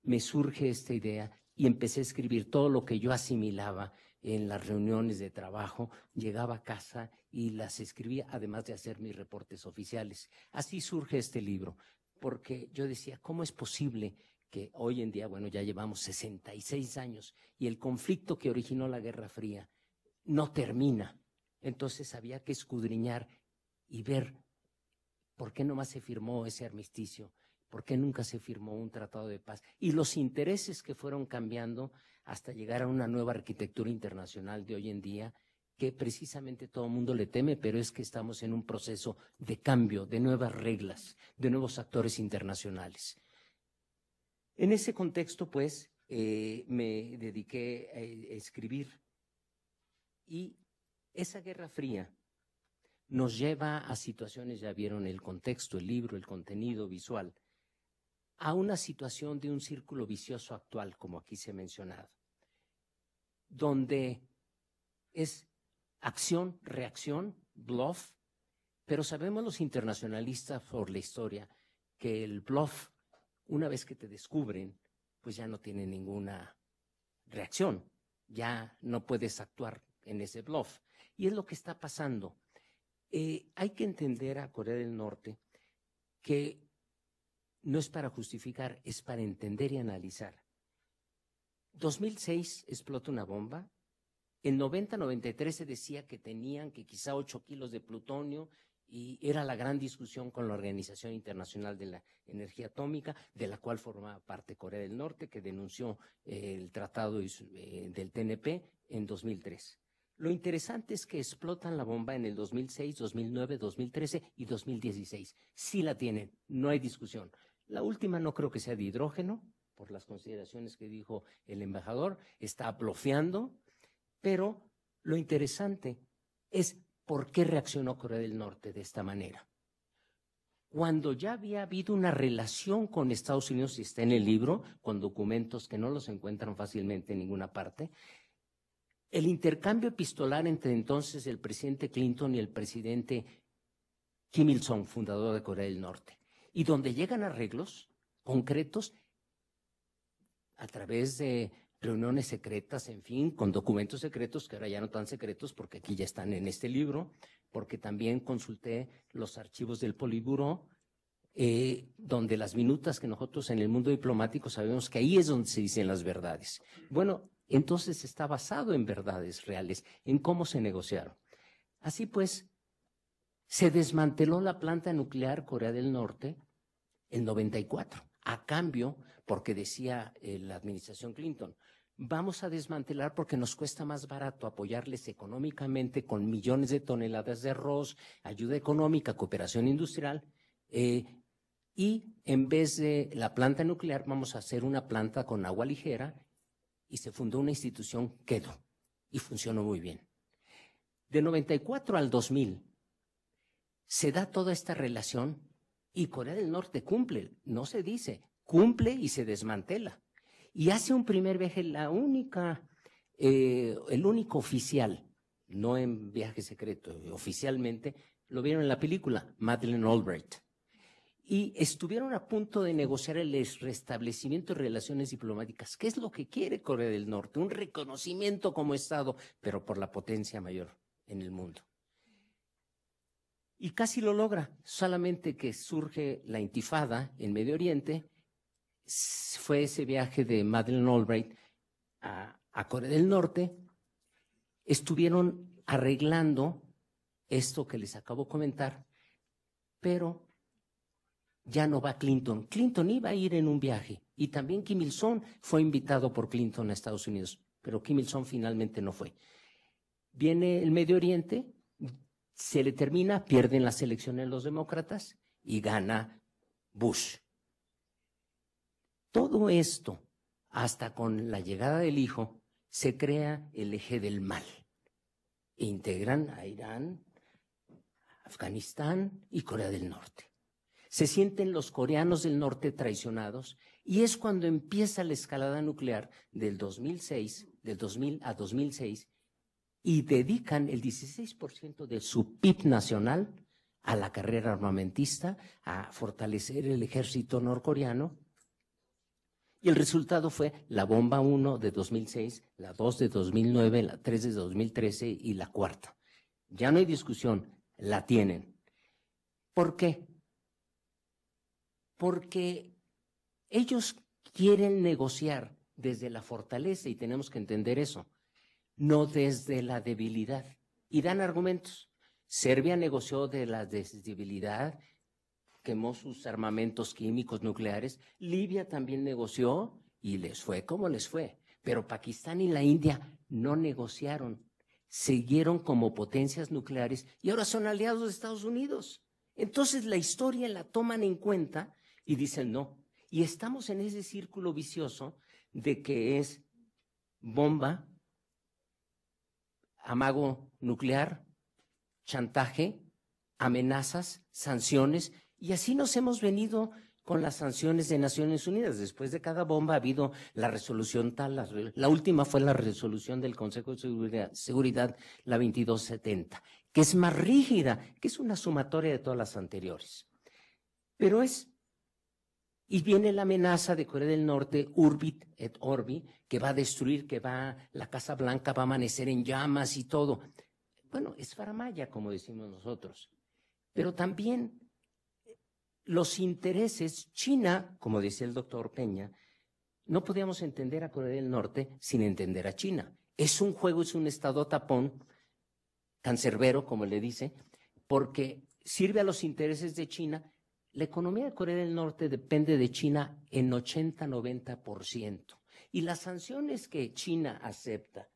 me surge esta idea y empecé a escribir todo lo que yo asimilaba en las reuniones de trabajo. Llegaba a casa y las escribía, además de hacer mis reportes oficiales. Así surge este libro, porque yo decía, ¿cómo es posible que hoy en día, bueno, ya llevamos 66 años y el conflicto que originó la Guerra Fría no termina? Entonces había que escudriñar y ver por qué nomás se firmó ese armisticio, por qué nunca se firmó un tratado de paz, y los intereses que fueron cambiando hasta llegar a una nueva arquitectura internacional de hoy en día, que precisamente todo el mundo le teme, pero es que estamos en un proceso de cambio, de nuevas reglas, de nuevos actores internacionales. En ese contexto, pues, me dediqué a escribir. Y esa Guerra Fría nos lleva a situaciones, ya vieron el contexto, el libro, el contenido visual, a una situación de un círculo vicioso actual, como aquí se ha mencionado, donde es acción, reacción, bluff, pero sabemos los internacionalistas por la historia que el bluff, una vez que te descubren, pues ya no tiene ninguna reacción, ya no puedes actuar en ese bluff. Y es lo que está pasando. Hay que entender a Corea del Norte que no es para justificar, es para entender y analizar. 2006 explota una bomba. En 90-93 se decía que tenían que quizá 8 kilos de plutonio, y era la gran discusión con la Organización Internacional de la Energía Atómica, de la cual formaba parte Corea del Norte, que denunció el tratado del TNP en 2003. Lo interesante es que explotan la bomba en el 2006, 2009, 2013 y 2016. Sí la tienen, no hay discusión. La última no creo que sea de hidrógeno, por las consideraciones que dijo el embajador, está blofeando, pero lo interesante es por qué reaccionó Corea del Norte de esta manera. Cuando ya había habido una relación con Estados Unidos, y está en el libro, con documentos que no los encuentran fácilmente en ninguna parte, el intercambio epistolar entre entonces el presidente Clinton y el presidente Kim Il-sung, fundador de Corea del Norte, y donde llegan arreglos concretos a través de reuniones secretas, en fin, con documentos secretos que ahora ya no tan secretos porque aquí ya están en este libro, porque también consulté los archivos del Politburó, donde las minutas que nosotros en el mundo diplomático sabemos que ahí es donde se dicen las verdades. Bueno, entonces está basado en verdades reales, en cómo se negociaron. Así pues, se desmanteló la planta nuclear Corea del Norte en 94, a cambio, porque decía la administración Clinton, vamos a desmantelar porque nos cuesta más barato apoyarles económicamente con millones de toneladas de arroz, ayuda económica, cooperación industrial, y en vez de la planta nuclear vamos a hacer una planta con agua ligera, y se fundó una institución, KEDO, y funcionó muy bien. De 94 al 2000 se da toda esta relación y Corea del Norte cumple, no se dice, cumple y se desmantela. Y hace un primer viaje, el único oficial, no en viaje secreto, oficialmente, lo vieron en la película, Madeleine Albright. y estuvieron a punto de negociar el restablecimiento de relaciones diplomáticas. ¿Qué es lo que quiere Corea del Norte? Un reconocimiento como Estado, pero por la potencia mayor en el mundo. Y casi lo logra, solamente que surge la intifada en Medio Oriente. Fue ese viaje de Madeleine Albright a Corea del Norte. Estuvieron arreglando esto que les acabo de comentar, pero ya no va Clinton. Clinton iba a ir en un viaje y también Kim Il-sung fue invitado por Clinton a Estados Unidos, pero Kim Il-sung finalmente no fue. Viene el Medio Oriente, se le termina, pierden las elecciones los demócratas y gana Bush. Todo esto, hasta con la llegada del hijo, se crea el eje del mal. E integran a Irán, Afganistán y Corea del Norte. Se sienten los coreanos del norte traicionados y es cuando empieza la escalada nuclear del 2000 a 2006 y dedican el 16% de su PIB nacional a la carrera armamentista, a fortalecer el ejército norcoreano. Y el resultado fue la bomba 1 de 2006, la 2 de 2009, la 3 de 2013 y la 4. Ya no hay discusión, la tienen. ¿Por qué? Porque ellos quieren negociar desde la fortaleza y tenemos que entender eso, no desde la debilidad. Y dan argumentos. Serbia negoció de la debilidad, quemó sus armamentos químicos nucleares. Libia también negoció y les fue como les fue. Pero Pakistán y la India no negociaron. Siguieron como potencias nucleares y ahora son aliados de Estados Unidos. Entonces la historia la toman en cuenta y dicen no. Y estamos en ese círculo vicioso de que es bomba, amago nuclear, chantaje, amenazas, sanciones, y así nos hemos venido con las sanciones de Naciones Unidas. Después de cada bomba ha habido la resolución tal, la última fue la resolución del Consejo de Seguridad, la 2270, que es más rígida, que es una sumatoria de todas las anteriores. Pero y viene la amenaza de Corea del Norte, Urbit et Orbi, que va a destruir, la Casa Blanca va a amanecer en llamas y todo. Bueno, es faramaya, como decimos nosotros. Pero también los intereses, China, como decía el doctor Peña, no podíamos entender a Corea del Norte sin entender a China. Es un juego, es un estado tapón, cancerbero, como le dice, porque sirve a los intereses de China. La economía de Corea del Norte depende de China en 80-90%. Y las sanciones que China acepta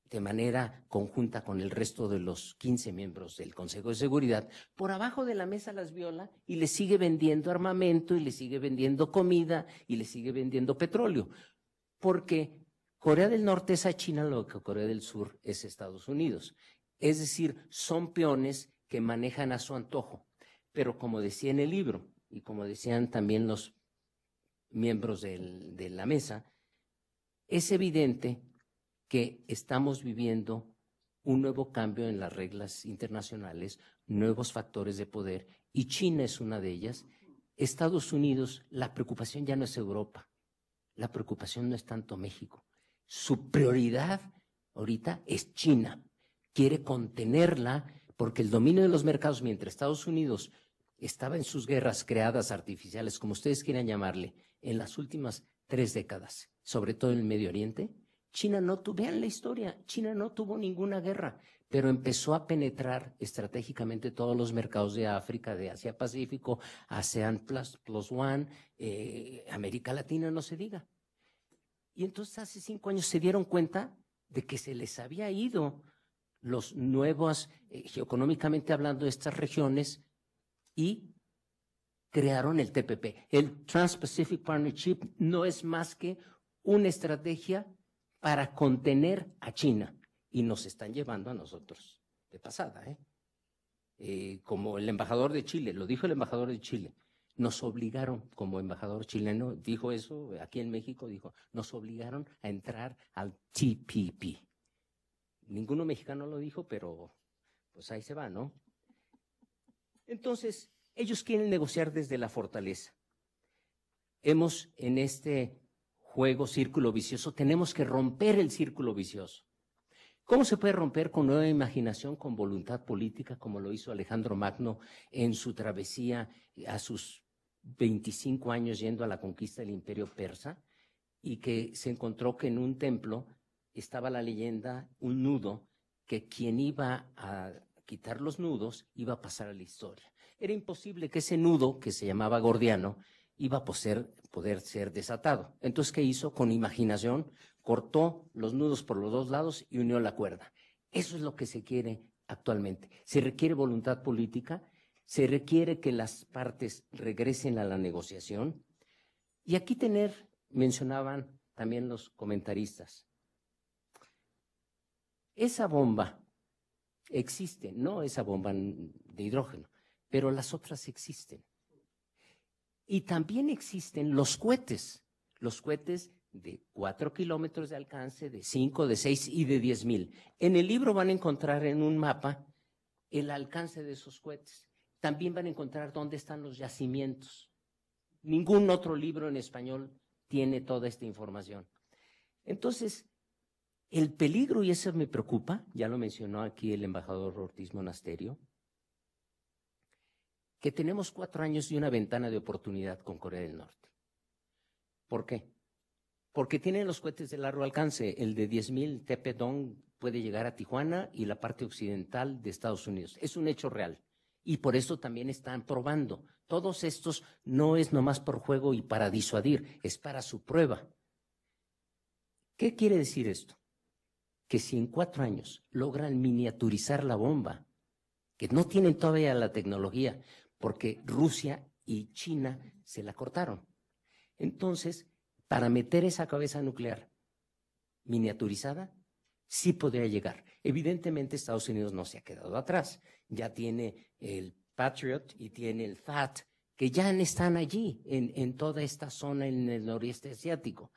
de manera conjunta con el resto de los 15 miembros del Consejo de Seguridad, por abajo de la mesa las viola y le sigue vendiendo armamento y le sigue vendiendo comida y le sigue vendiendo petróleo. Porque Corea del Norte es a China lo que Corea del Sur es Estados Unidos. Es decir, son peones que manejan a su antojo. Pero como decía en el libro y como decían también los miembros de la mesa, es evidente que estamos viviendo un nuevo cambio en las reglas internacionales, nuevos factores de poder, y China es una de ellas. Estados Unidos, la preocupación ya no es Europa, la preocupación no es tanto México. Su prioridad ahorita es China. Quiere contenerla porque el dominio de los mercados, mientras Estados Unidos estaba en sus guerras creadas artificiales, como ustedes quieran llamarle, en las últimas 3 décadas, sobre todo en el Medio Oriente, China vean la historia, China no tuvo ninguna guerra, pero empezó a penetrar estratégicamente todos los mercados de África, de Asia-Pacífico, ASEAN Plus One, América Latina, no se diga. Y entonces hace 5 años se dieron cuenta de que se les había ido los nuevos, geoeconómicamente hablando, de estas regiones y crearon el TPP. El Trans-Pacific Partnership no es más que una estrategia para contener a China y nos están llevando a nosotros de pasada, como el embajador de Chile, lo dijo el embajador de Chile, nos obligaron, como embajador chileno, dijo eso aquí en México, dijo, nos obligaron a entrar al TPP. Ninguno mexicano lo dijo, pero pues ahí se va, ¿no? Entonces, Ellos quieren negociar desde la fortaleza. Hemos, en este juego círculo vicioso, tenemos que romper el círculo vicioso. ¿Cómo se puede romper? Con nueva imaginación, con voluntad política, como lo hizo Alejandro Magno en su travesía a sus 25 años yendo a la conquista del imperio persa, y que se encontró que en un templo estaba la leyenda, un nudo, que quien iba a quitar los nudos iba a pasar a la historia. Era imposible que ese nudo, que se llamaba Gordiano, iba a poder ser desatado. Entonces, ¿qué hizo? Con imaginación, cortó los nudos por los dos lados y unió la cuerda. Eso es lo que se quiere actualmente. Se requiere voluntad política, se requiere que las partes regresen a la negociación. Y aquí mencionaban también los comentaristas. Esa bomba existe, no esa bomba de hidrógeno, pero las otras existen. Y también existen los cohetes de 4 kilómetros de alcance, de 5, de 6 y de 10,000. En el libro van a encontrar en un mapa el alcance de esos cohetes. También van a encontrar dónde están los yacimientos. Ningún otro libro en español tiene toda esta información. Entonces, el peligro, y eso me preocupa, ya lo mencionó aquí el embajador Ortiz Monasterio, que tenemos 4 años y una ventana de oportunidad con Corea del Norte. ¿Por qué? Porque tienen los cohetes de largo alcance. El de 10,000 Tepe-Dong puede llegar a Tijuana y la parte occidental de Estados Unidos. Es un hecho real. Y por eso también están probando. Todos estos no es nomás por juego y para disuadir, es para su prueba. ¿Qué quiere decir esto? Que si en 4 años logran miniaturizar la bomba, que no tienen todavía la tecnología, porque Rusia y China se la cortaron. Entonces, para meter esa cabeza nuclear miniaturizada, sí podría llegar. Evidentemente, Estados Unidos no se ha quedado atrás. Ya tiene el Patriot y tiene el THAAD, que ya están allí, en toda esta zona en el noreste asiático.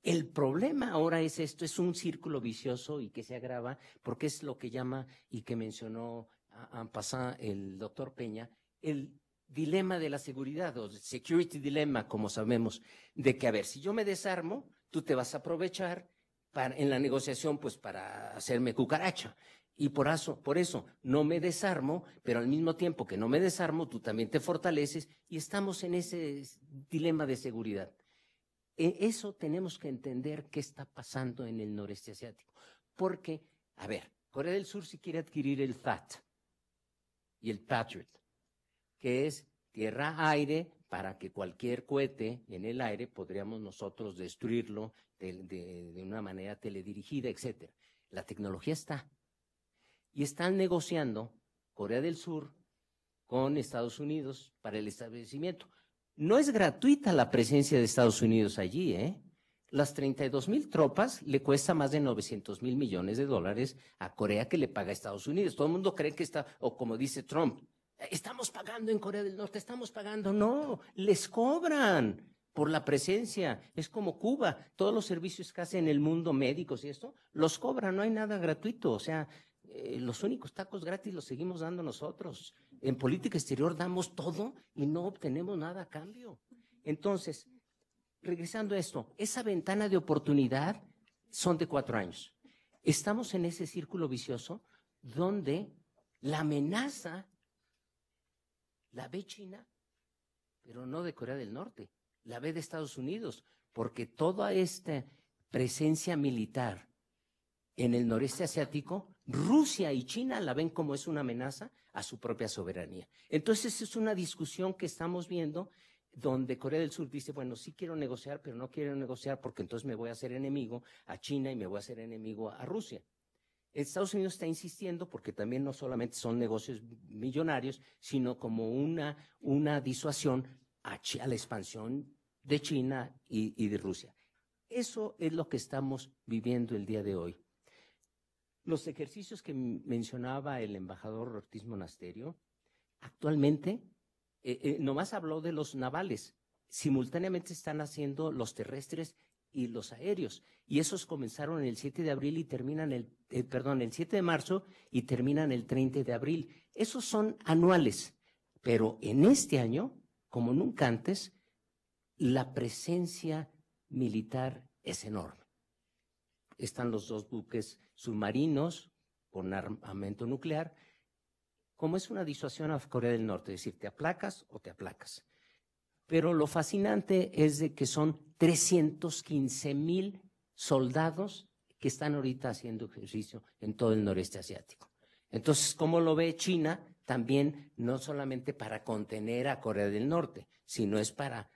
El problema ahora es esto, es un círculo vicioso y que se agrava, porque es lo que llama y que mencionó en passant el doctor Peña, el dilema de la seguridad, o security dilemma, como sabemos, de que, a ver, si yo me desarmo, tú te vas a aprovechar en la negociación, pues, para hacerme cucaracha. Y por eso no me desarmo, pero al mismo tiempo que no me desarmo, tú también te fortaleces y estamos en ese dilema de seguridad. Eso tenemos que entender qué está pasando en el noreste asiático. Porque, a ver, Corea del Sur sí quiere adquirir el THAAD y el Patriot, que es tierra-aire, para que cualquier cohete en el aire podríamos nosotros destruirlo de una manera teledirigida, etc. La tecnología está. Y están negociando Corea del Sur con Estados Unidos para el establecimiento. No es gratuita la presencia de Estados Unidos allí, ¿eh? Las 32,000 tropas le cuesta más de 900,000 millones de dólares a Corea, que le paga a Estados Unidos. Todo el mundo cree que está, o como dice Trump, estamos pagando en Corea del Norte, estamos pagando. No, les cobran por la presencia. Es como Cuba, todos los servicios que hacen en el mundo, médicos y esto, los cobran, no hay nada gratuito. O sea, los únicos tacos gratis los seguimos dando nosotros. En política exterior damos todo y no obtenemos nada a cambio. Entonces, regresando a esto, esa ventana de oportunidad son de 4 años. Estamos en ese círculo vicioso donde la amenaza la ve China, pero no de Corea del Norte, la ve de Estados Unidos, porque toda esta presencia militar en el noreste asiático, Rusia y China la ven como es una amenaza a su propia soberanía. Entonces es una discusión que estamos viendo donde Corea del Sur dice, bueno, sí quiero negociar, pero no quiero negociar porque entonces me voy a hacer enemigo a China y me voy a hacer enemigo a Rusia. Estados Unidos está insistiendo porque también no solamente son negocios millonarios, sino como una disuasión a la expansión de China y de Rusia. Eso es lo que estamos viviendo el día de hoy. Los ejercicios que mencionaba el embajador Ortiz Monasterio, actualmente, nomás habló de los navales, simultáneamente están haciendo los terrestres y los aéreos, y esos comenzaron el 7 de abril y terminan el 7 de marzo y terminan el 30 de abril. Esos son anuales, Pero en este año, como nunca antes, la presencia militar es enorme. Están los 2 buques submarinos con armamento nuclear. Como es una disuasión a Corea del Norte, es decir, te aplacas o te aplacas. Pero lo fascinante es de que son 315,000 soldados que están ahorita haciendo ejercicio en todo el noreste asiático. Entonces, ¿cómo lo ve China? También no solamente para contener a Corea del Norte, sino es para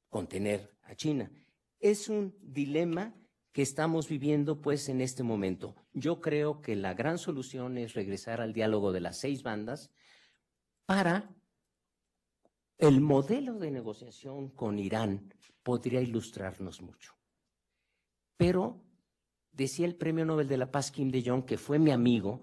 contener a China. Es un dilema que estamos viviendo pues en este momento. Yo creo que la gran solución es regresar al diálogo de las 6 bandas para el modelo de negociación con Irán podría ilustrarnos mucho. Pero decía el Premio Nobel de la Paz Kim Dae-jung, que fue mi amigo,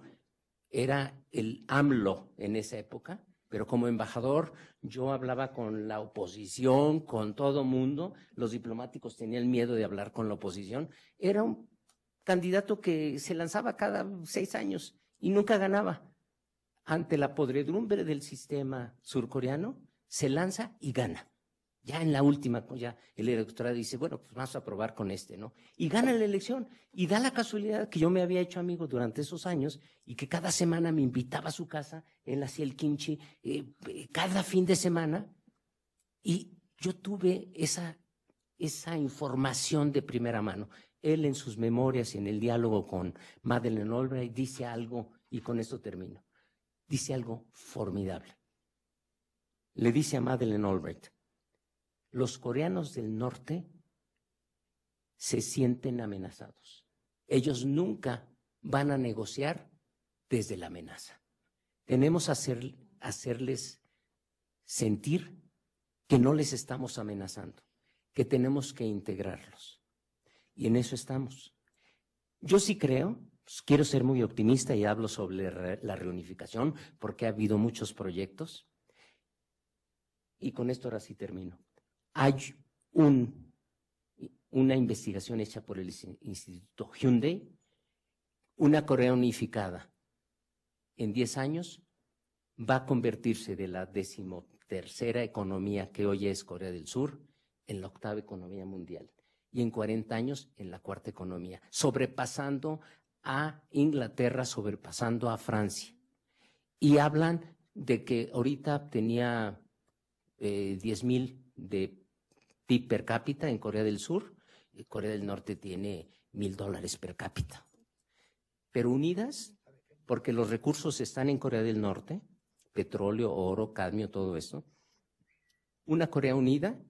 era el AMLO en esa época, pero como embajador yo hablaba con la oposición, con todo mundo, los diplomáticos tenían miedo de hablar con la oposición. Era un candidato que se lanzaba cada 6 años y nunca ganaba. Ante la podredumbre del sistema surcoreano, se lanza y gana. Ya en la última, ya el electorado dice, bueno, pues vamos a probar con este, ¿no? Y gana la elección. Y da la casualidad que yo me había hecho amigo durante esos años y que cada semana me invitaba a su casa, él hacía el kimchi, cada fin de semana. Y yo tuve esa información de primera mano. Él en sus memorias y en el diálogo con Madeleine Albright dice algo, y con esto termino, dice algo formidable. Le dice a Madeleine Albright, los coreanos del norte se sienten amenazados. Ellos nunca van a negociar desde la amenaza. Tenemos que hacerles sentir que no les estamos amenazando, que tenemos que integrarlos. Y en eso estamos. Yo sí creo, quiero ser muy optimista y hablo sobre la reunificación, porque ha habido muchos proyectos. Y con esto ahora sí termino. Hay una investigación hecha por el Instituto Hyundai, una Corea unificada en 10 años va a convertirse de la 13ª economía que hoy es Corea del Sur en la 8ª economía mundial y en 40 años en la 4ª economía, sobrepasando a Inglaterra, sobrepasando a Francia. Y hablan de que ahorita tenía 10,000 de PIB per cápita en Corea del Sur, y Corea del Norte tiene $1,000 per cápita. Pero unidas, porque los recursos están en Corea del Norte, petróleo, oro, cadmio, todo eso, una Corea unida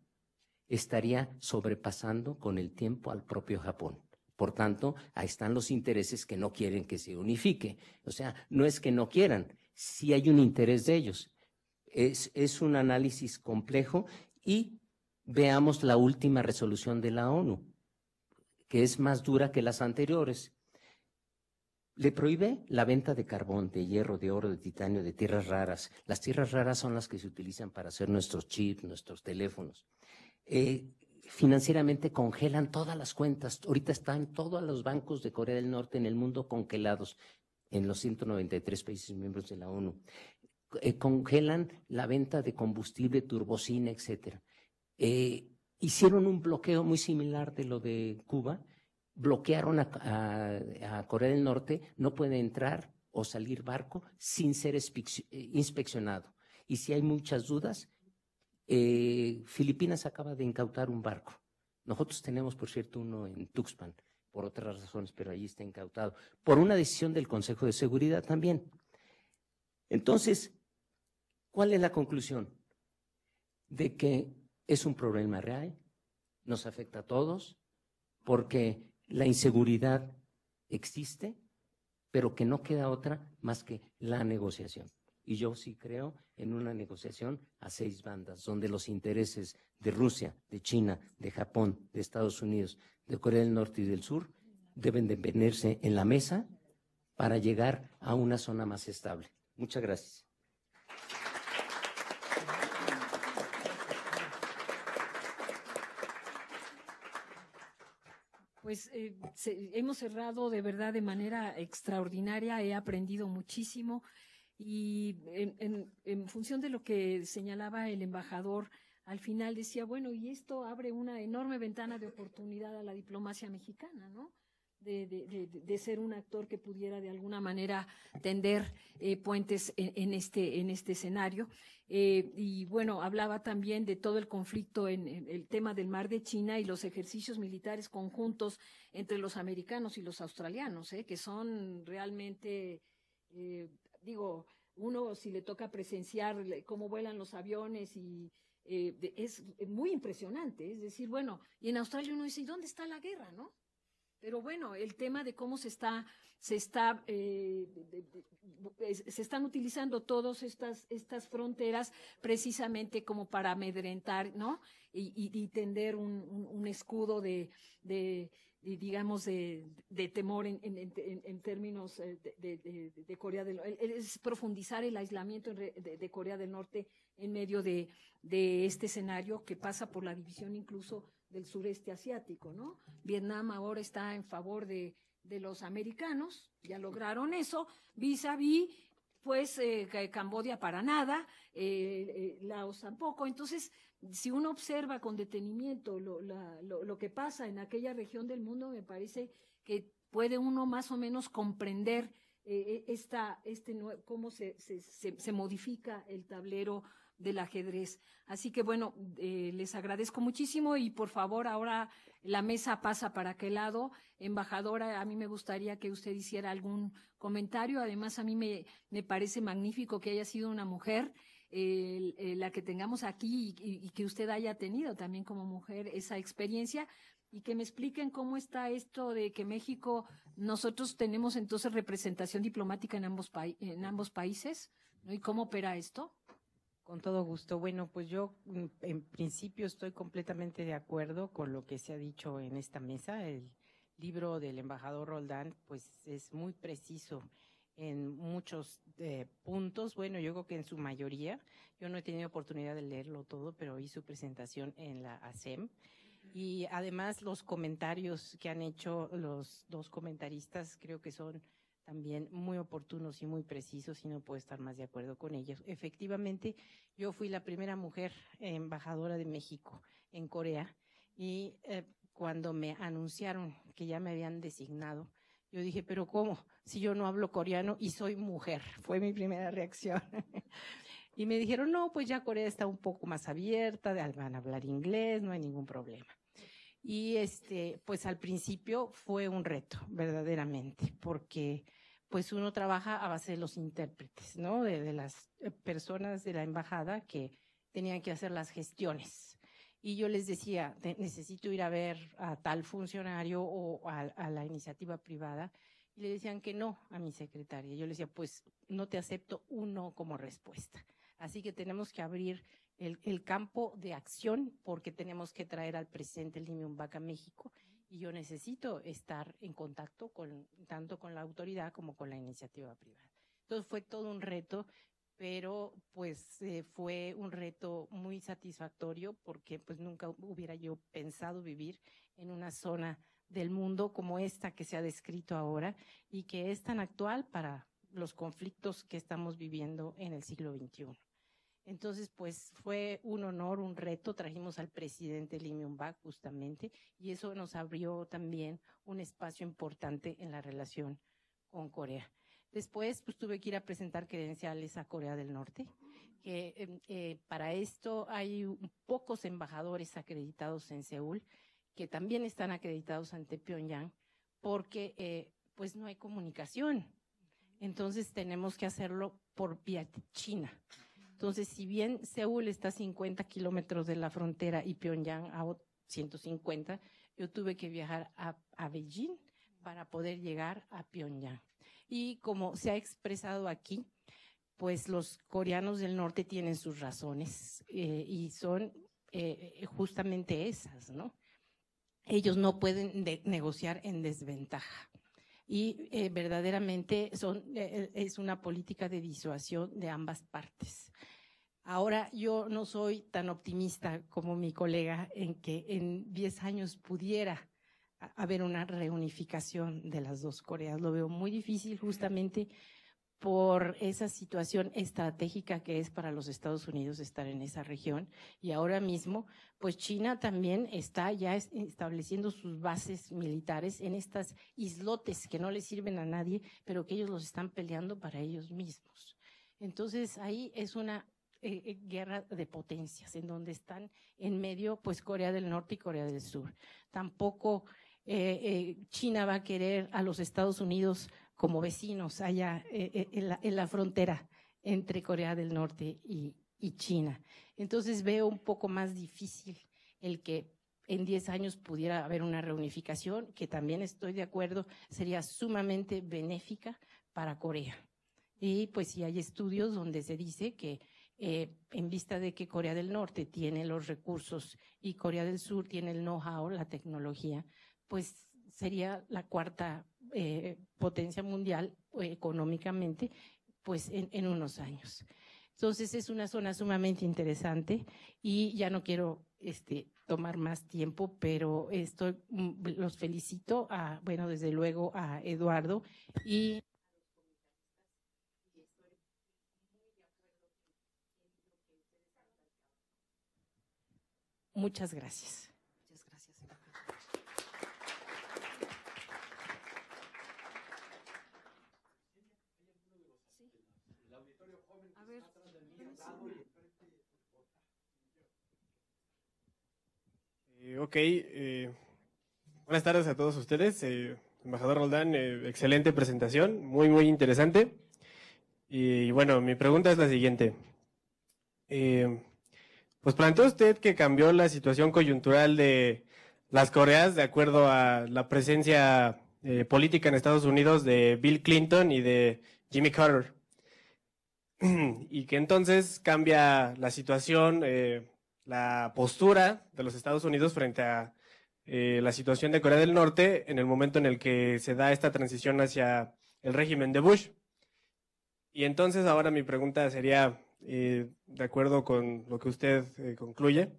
estaría sobrepasando con el tiempo al propio Japón. Por tanto, ahí están los intereses que no quieren que se unifique. O sea, no es que no quieran, sí hay un interés de ellos. Es un análisis complejo y veamos la última resolución de la ONU, que es más dura que las anteriores. Le prohíbe la venta de carbón, de hierro, de oro, de titanio, de tierras raras. Las tierras raras son las que se utilizan para hacer nuestros chips, nuestros teléfonos. Financieramente congelan todas las cuentas. Ahorita están todos los bancos de Corea del Norte en el mundo congelados en los 193 países miembros de la ONU. Congelan la venta de combustible, turbocina, etcétera. Hicieron un bloqueo muy similar de lo de Cuba, bloquearon a Corea del Norte, no puede entrar o salir barco sin ser inspeccionado. Y si hay muchas dudas, Filipinas acaba de incautar un barco. Nosotros tenemos, por cierto, uno en Tuxpan, por otras razones, pero allí está incautado, por una decisión del Consejo de Seguridad también. Entonces, ¿cuál es la conclusión? De que es un problema real, nos afecta a todos, porque la inseguridad existe, pero que no queda otra más que la negociación. Y yo sí creo en una negociación a 6 bandas, donde los intereses de Rusia, de China, de Japón, de Estados Unidos, de Corea del Norte y del Sur deben de ponerse en la mesa para llegar a una zona más estable. Muchas gracias. Pues hemos cerrado de verdad de manera extraordinaria, he aprendido muchísimo Y en función de lo que señalaba el embajador, al final decía, bueno, y esto abre una enorme ventana de oportunidad a la diplomacia mexicana, ¿no? De ser un actor que pudiera de alguna manera tender puentes en este escenario. Y bueno, hablaba también de todo el conflicto en el tema del Mar de China y los ejercicios militares conjuntos entre los americanos y los australianos, que son realmente, digo, uno si le toca presenciar cómo vuelan los aviones y es muy impresionante. Es decir, bueno, y en Australia uno dice, ¿y dónde está la guerra, no? Pero bueno, el tema de cómo se están utilizando todas estas fronteras precisamente como para amedrentar, ¿no? Y tender un escudo digamos, de temor en términos de Corea del Norte. Es profundizar el aislamiento de Corea del Norte en medio de este escenario que pasa por la división incluso del sureste asiático, ¿no? Vietnam ahora está en favor de los americanos, ya lograron eso, vis-a-vis, pues Camboya para nada, Laos tampoco. Entonces, si uno observa con detenimiento lo que pasa en aquella región del mundo, me parece que puede uno más o menos comprender cómo se modifica el tablero del ajedrez. Así que bueno, les agradezco muchísimo y por favor ahora la mesa pasa para aquel lado. Embajadora, a mí me gustaría que usted hiciera algún comentario. Además, a mí me parece magnífico que haya sido una mujer la que tengamos aquí y que usted haya tenido también como mujer esa experiencia y que me expliquen cómo está esto de que México, nosotros tenemos entonces representación diplomática en ambos países, ¿no? ¿Y cómo opera esto? Con todo gusto. Bueno, pues yo en principio estoy completamente de acuerdo con lo que se ha dicho en esta mesa. El libro del embajador Roldán pues es muy preciso en muchos puntos. Bueno, yo creo que en su mayoría. Yo no he tenido oportunidad de leerlo todo, pero oí su presentación en la ASEM. Y además los comentarios que han hecho los dos comentaristas creo que son también muy oportunos y muy precisos y no puedo estar más de acuerdo con ellos. Efectivamente, yo fui la primera mujer embajadora de México en Corea y cuando me anunciaron que ya me habían designado, yo dije, ¿pero cómo? Si yo no hablo coreano y soy mujer. Fue mi primera reacción. Y me dijeron, no, pues ya Corea está un poco más abierta, van a hablar inglés, no hay ningún problema. Y pues al principio fue un reto, verdaderamente, porque pues uno trabaja a base de los intérpretes, ¿no? De las personas de la embajada que tenían que hacer las gestiones. Y yo les decía, necesito ir a ver a tal funcionario o a la iniciativa privada. Y le decían que no a mi secretaria. Yo les decía, pues no te acepto un no como respuesta. Así que tenemos que abrir el campo de acción porque tenemos que traer al presidente Lee Myung-bak a México y yo necesito estar en contacto tanto con la autoridad como con la iniciativa privada. Entonces fue todo un reto, pero pues fue un reto muy satisfactorio porque pues nunca hubiera yo pensado vivir en una zona del mundo como esta que se ha descrito ahora y que es tan actual para los conflictos que estamos viviendo en el siglo XXI. Entonces, pues fue un honor, un reto. Trajimos al presidente Lee Myung-bak justamente y eso nos abrió también un espacio importante en la relación con Corea. Después, pues tuve que ir a presentar credenciales a Corea del Norte. Para esto hay pocos embajadores acreditados en Seúl que también están acreditados ante Pyongyang porque pues no hay comunicación. Entonces tenemos que hacerlo por vía China. Entonces, si bien Seúl está a 50 kilómetros de la frontera y Pyongyang a 150, yo tuve que viajar a Beijing para poder llegar a Pyongyang. Y como se ha expresado aquí, pues los coreanos del norte tienen sus razones y son justamente esas, ¿no? Ellos no pueden negociar en desventaja. Y verdaderamente es una política de disuasión de ambas partes. Ahora yo no soy tan optimista como mi colega en que en 10 años pudiera haber una reunificación de las dos Coreas. Lo veo muy difícil justamente por esa situación estratégica que es para los Estados Unidos estar en esa región. Y ahora mismo, pues China también está ya estableciendo sus bases militares en estas islotes que no les sirven a nadie, pero que ellos los están peleando para ellos mismos. Entonces ahí es una guerra de potencias, en donde están en medio pues Corea del Norte y Corea del Sur. Tampoco China va a querer a los Estados Unidos como vecinos allá en la frontera entre Corea del Norte y China. Entonces veo un poco más difícil el que en 10 años pudiera haber una reunificación, que también estoy de acuerdo, sería sumamente benéfica para Corea. Y pues sí hay estudios donde se dice que en vista de que Corea del Norte tiene los recursos y Corea del Sur tiene el know-how, la tecnología, pues sería la cuarta potencia mundial económicamente, pues en unos años. Entonces es una zona sumamente interesante y ya no quiero tomar más tiempo, pero los felicito bueno, desde luego a Eduardo y muchas gracias. Muchas gracias. A ver, buenas tardes a todos ustedes. Embajador Roldán, excelente presentación, muy, muy interesante. Y bueno, mi pregunta es la siguiente. Pues planteó usted que cambió la situación coyuntural de las Coreas de acuerdo a la presencia política en Estados Unidos de Bill Clinton y de Jimmy Carter. Y que entonces cambia la situación, la postura de los Estados Unidos frente a la situación de Corea del Norte en el momento en el que se da esta transición hacia el régimen de Bush. Y entonces ahora mi pregunta sería, de acuerdo con lo que usted concluye,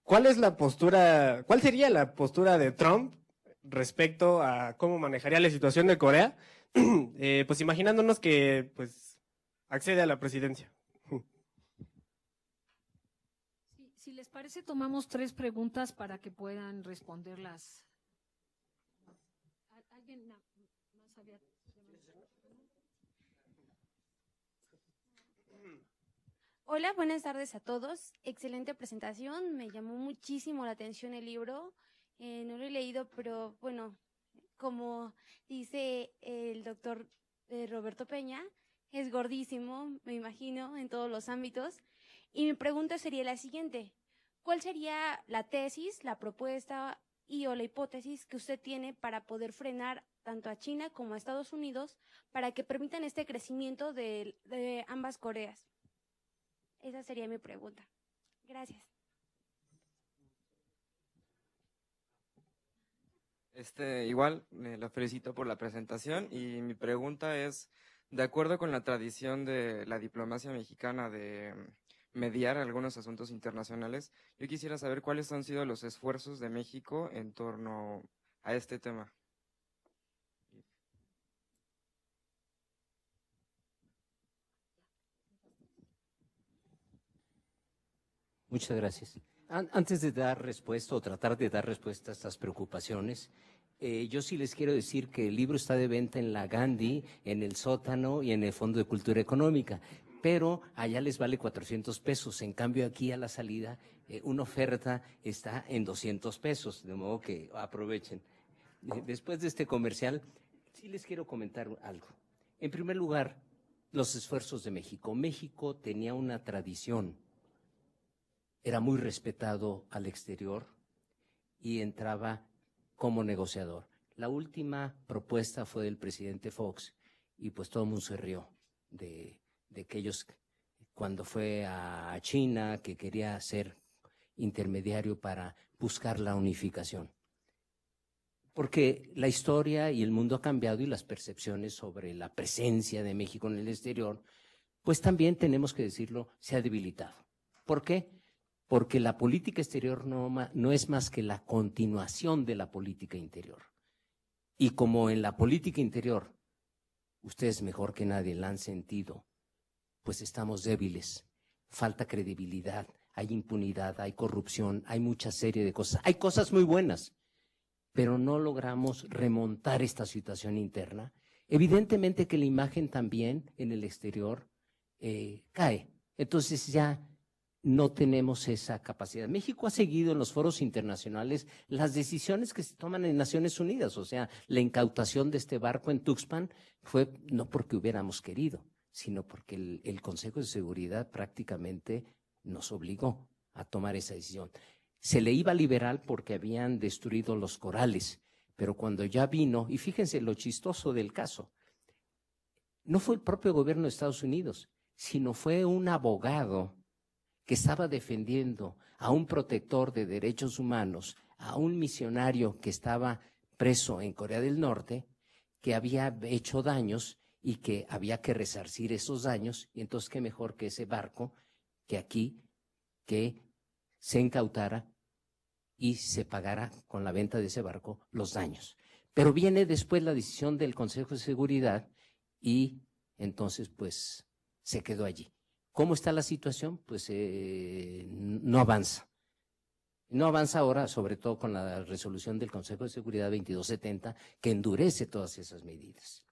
¿cuál sería la postura de Trump respecto a cómo manejaría la situación de Corea? Pues imaginándonos que pues accede a la presidencia. si les parece, tomamos 3 preguntas para que puedan responderlas. ¿Alguien más había? Hola, buenas tardes a todos. Excelente presentación. Me llamó muchísimo la atención el libro. No lo he leído, pero bueno, como dice el doctor Roberto Peña, es gordísimo, me imagino, en todos los ámbitos. Y mi pregunta sería la siguiente. ¿Cuál sería la tesis, la propuesta o la hipótesis que usted tiene para poder frenar tanto a China como a Estados Unidos para que permitan este crecimiento de ambas Coreas? Esa sería mi pregunta. Gracias. Igual, la felicito por la presentación y mi pregunta es, de acuerdo con la tradición de la diplomacia mexicana de mediar algunos asuntos internacionales, yo quisiera saber cuáles han sido los esfuerzos de México en torno a este tema. Muchas gracias. Antes de dar respuesta o tratar de dar respuesta a estas preocupaciones, yo sí les quiero decir que el libro está de venta en la Gandhi, en el sótano y en el Fondo de Cultura Económica, pero allá les vale 400 pesos. En cambio, aquí a la salida, una oferta está en 200 pesos, de modo que aprovechen. Después de este comercial, sí les quiero comentar algo. En primer lugar, los esfuerzos de México. México tenía una tradición. Era muy respetado al exterior y entraba como negociador. La última propuesta fue del presidente Fox y pues todo el mundo se rió de que ellos, cuando fue a China, que quería ser intermediario para buscar la unificación. Porque la historia y el mundo ha cambiado y las percepciones sobre la presencia de México en el exterior, pues también tenemos que decirlo, se ha debilitado. ¿Por qué? Porque la política exterior no es más que la continuación de la política interior. Y como en la política interior ustedes mejor que nadie la han sentido, pues estamos débiles, falta credibilidad, hay impunidad, hay corrupción, hay mucha serie de cosas. Hay cosas muy buenas, pero no logramos remontar esta situación interna. Evidentemente que la imagen también en el exterior cae. Entonces ya no tenemos esa capacidad. México ha seguido en los foros internacionales las decisiones que se toman en Naciones Unidas. O sea, la incautación de este barco en Tuxpan fue no porque hubiéramos querido, sino porque el Consejo de Seguridad prácticamente nos obligó a tomar esa decisión. Se le iba a liberar porque habían destruido los corales, pero cuando ya vino, y fíjense lo chistoso del caso, no fue el propio gobierno de Estados Unidos, sino fue un abogado que estaba defendiendo a un protector de derechos humanos, a un misionario que estaba preso en Corea del Norte, que había hecho daños y que había que resarcir esos daños, y entonces qué mejor que ese barco que aquí, que se incautara y se pagara con la venta de ese barco los daños. Pero viene después la decisión del Consejo de Seguridad y entonces pues se quedó allí. ¿Cómo está la situación? Pues no avanza. No avanza ahora, sobre todo con la resolución del Consejo de Seguridad 2270, que endurece todas esas medidas.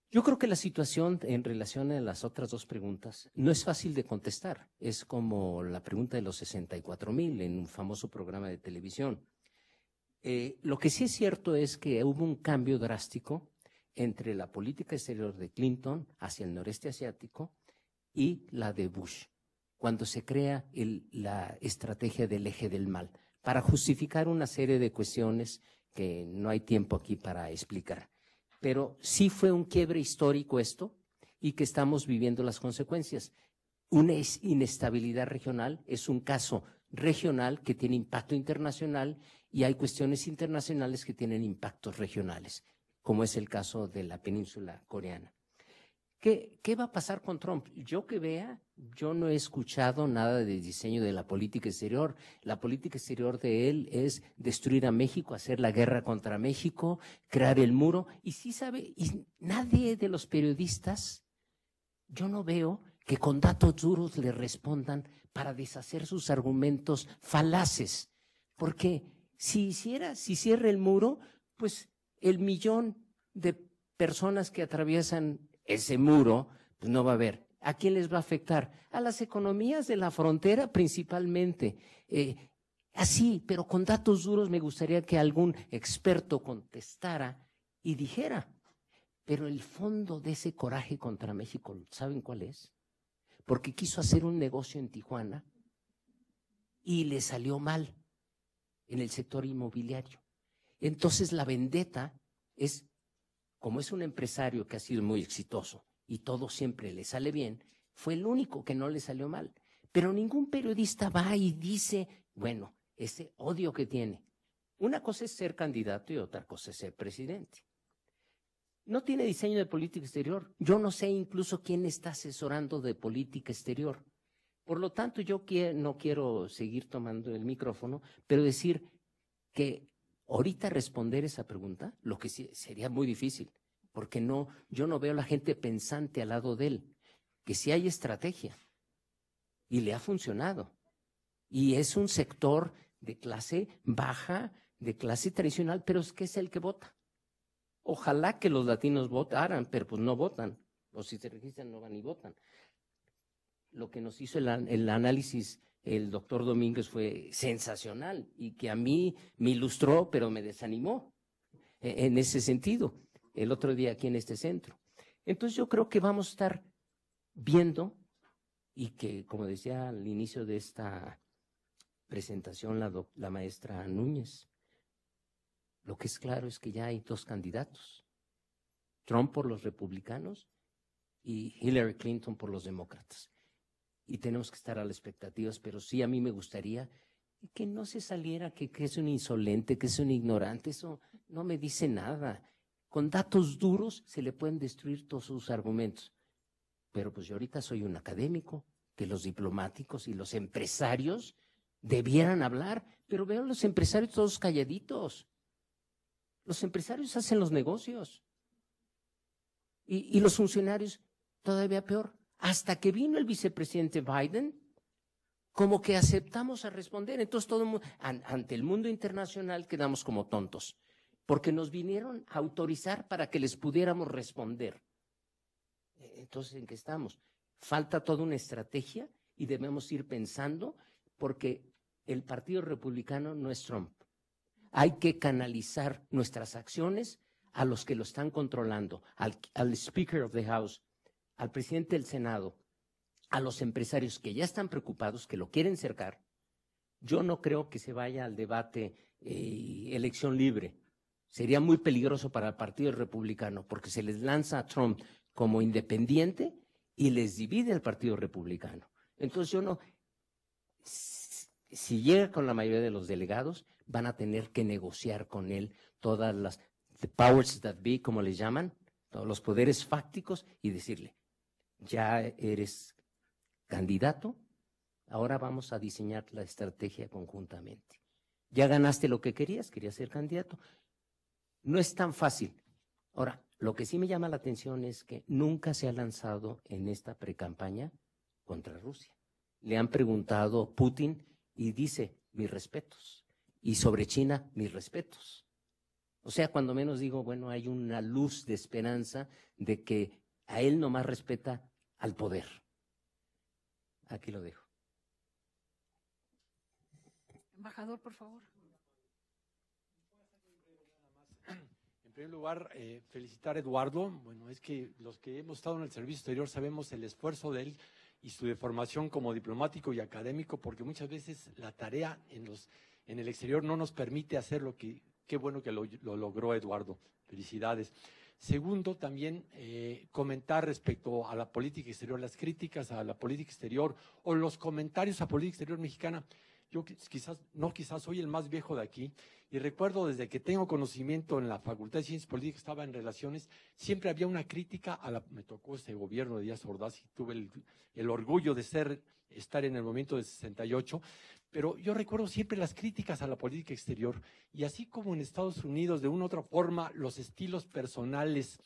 Yo creo que la situación en relación a las otras dos preguntas no es fácil de contestar. Es como la pregunta de los 64,000 en un famoso programa de televisión. Lo que sí es cierto es que hubo un cambio drástico entre la política exterior de Clinton hacia el noreste asiático y la de Bush, cuando se crea la estrategia del eje del mal, para justificar una serie de cuestiones que no hay tiempo aquí para explicar. Pero sí fue un quiebre histórico esto y que estamos viviendo las consecuencias. Una inestabilidad regional es un caso regional que tiene impacto internacional y hay cuestiones internacionales que tienen impactos regionales, como es el caso de la península coreana. ¿Qué va a pasar con Trump? Yo que vea, yo no he escuchado nada de diseño de la política exterior. La política exterior de él es destruir a México, hacer la guerra contra México, crear el muro. Y sí sabe, y nadie de los periodistas, yo no veo que con datos duros le respondan para deshacer sus argumentos falaces. Porque si cierra el muro, pues el millón de personas que atraviesan ese muro, pues no va a haber. ¿A quién les va a afectar? A las economías de la frontera principalmente. Así, pero con datos duros me gustaría que algún experto contestara y dijera. Pero el fondo de ese coraje contra México, ¿saben cuál es? Porque quiso hacer un negocio en Tijuana y le salió mal en el sector inmobiliario. Entonces la vendetta es, como es un empresario que ha sido muy exitoso y todo siempre le sale bien, fue el único que no le salió mal. Pero ningún periodista va y dice, bueno, ese odio que tiene. Una cosa es ser candidato y otra cosa es ser presidente. No tiene diseño de política exterior. Yo no sé incluso quién está asesorando de política exterior. Por lo tanto, yo no quiero seguir tomando el micrófono, pero decir que ahorita responder esa pregunta, lo que sí sería muy difícil, porque yo no veo a la gente pensante al lado de él, que sí hay estrategia y le ha funcionado. Y es un sector de clase baja, de clase tradicional, pero es que es el que vota. Ojalá que los latinos votaran, pero pues no votan, o si se registran no van y votan. Lo que nos hizo el análisis el doctor Domínguez fue sensacional y que a mí me ilustró, pero me desanimó en ese sentido, el otro día aquí en este centro. Entonces yo creo que vamos a estar viendo y que, como decía al inicio de esta presentación la maestra Núñez, lo que es claro es que ya hay dos candidatos, Trump por los republicanos y Hillary Clinton por los demócratas. Y tenemos que estar a las expectativas, pero sí a mí me gustaría que no se saliera que es un insolente, que es un ignorante, eso no me dice nada. Con datos duros se le pueden destruir todos sus argumentos. Pero pues yo ahorita soy un académico, que los diplomáticos y los empresarios debieran hablar, pero veo a los empresarios todos calladitos. Los empresarios hacen los negocios. Y los funcionarios todavía peor. Hasta que vino el vicepresidente Biden, como que aceptamos a responder. Entonces todo el mundo, ante el mundo internacional quedamos como tontos, porque nos vinieron a autorizar para que les pudiéramos responder. Entonces, ¿en qué estamos? Falta toda una estrategia y debemos ir pensando, porque el Partido Republicano no es Trump. Hay que canalizar nuestras acciones a los que lo están controlando, al Speaker of the House, al presidente del Senado, a los empresarios que ya están preocupados, que lo quieren cercar. Yo no creo que se vaya al debate elección libre. Sería muy peligroso para el Partido Republicano, porque se les lanza a Trump como independiente y les divide al Partido Republicano. Entonces yo no, si llega con la mayoría de los delegados, van a tener que negociar con él todas las the powers that be, como les llaman, todos los poderes fácticos, y decirle, ya eres candidato, ahora vamos a diseñar la estrategia conjuntamente. Ya ganaste lo que querías ser candidato. No es tan fácil. Ahora, lo que sí me llama la atención es que nunca se ha lanzado en esta precampaña contra Rusia. Le han preguntado Putin y dice, mis respetos. Y sobre China, mis respetos. O sea, cuando menos digo, bueno, hay una luz de esperanza de que a él nomás respeta al poder. Aquí lo dejo. Embajador, por favor. En primer lugar, felicitar a Eduardo. Bueno, es que los que hemos estado en el servicio exterior sabemos el esfuerzo de él y su formación como diplomático y académico, porque muchas veces la tarea en el exterior no nos permite hacer lo que, qué bueno que lo logró Eduardo. Felicidades. Segundo, también comentar respecto a la política exterior, las críticas a la política exterior o los comentarios a política exterior mexicana. Yo quizás soy el más viejo de aquí y recuerdo desde que tengo conocimiento en la Facultad de Ciencias Políticas, estaba en Relaciones, siempre había una crítica me tocó ese gobierno de Díaz Ordaz y tuve el orgullo de estar en el momento del 68, pero yo recuerdo siempre las críticas a la política exterior, y así como en Estados Unidos, de una u otra forma, los estilos personales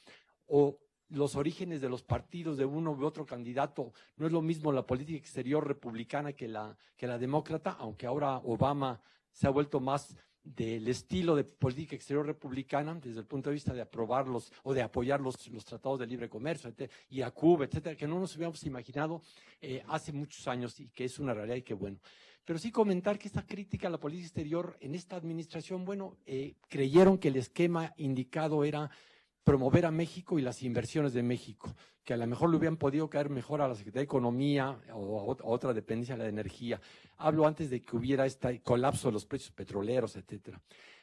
o los orígenes de los partidos de uno u otro candidato, no es lo mismo la política exterior republicana que la demócrata, aunque ahora Obama se ha vuelto más del estilo de política exterior republicana desde el punto de vista de aprobarlos o de apoyar los tratados de libre comercio, y a Cuba, etcétera, que no nos hubiéramos imaginado hace muchos años, y que es una realidad y qué bueno. Pero sí comentar que esta crítica a la política exterior en esta administración, bueno, creyeron que el esquema indicado era promover a México y las inversiones de México, que a lo mejor le hubieran podido caer mejor a la Secretaría de Economía o a otra dependencia de la energía. Hablo antes de que hubiera este colapso de los precios petroleros, etcétera.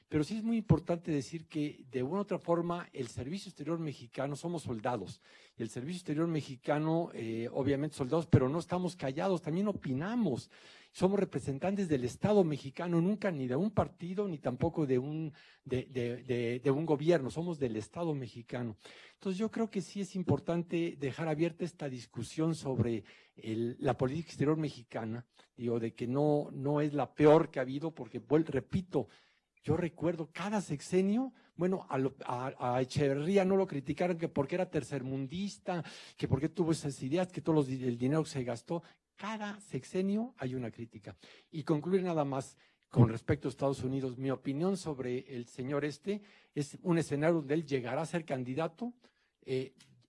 Pero sí es muy importante decir que de una u otra forma el Servicio Exterior Mexicano somos soldados. Y el Servicio Exterior Mexicano, obviamente soldados, pero no estamos callados, también opinamos. Somos representantes del Estado mexicano, nunca ni de un partido, ni tampoco de un gobierno, somos del Estado mexicano. Entonces yo creo que sí es importante dejar abierta esta discusión sobre la política exterior mexicana, digo, de que no es la peor que ha habido, porque, repito, yo recuerdo cada sexenio, bueno, a Echeverría no lo criticaron que porque era tercermundista, que porque tuvo esas ideas, que todo el dinero que se gastó. Cada sexenio hay una crítica. Y concluir nada más con respecto a Estados Unidos. Mi opinión sobre el señor es un escenario donde él llegará a ser candidato.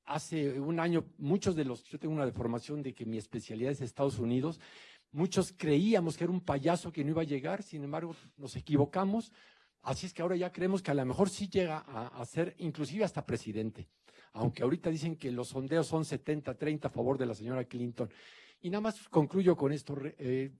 Hace un año, yo tengo una deformación de que mi especialidad es Estados Unidos. Muchos creíamos que era un payaso que no iba a llegar, sin embargo nos equivocamos. Así es que ahora ya creemos que a lo mejor sí llega a ser inclusive hasta presidente. Aunque ahorita dicen que los sondeos son 70-30 a favor de la señora Clinton. Y nada más concluyo con esto.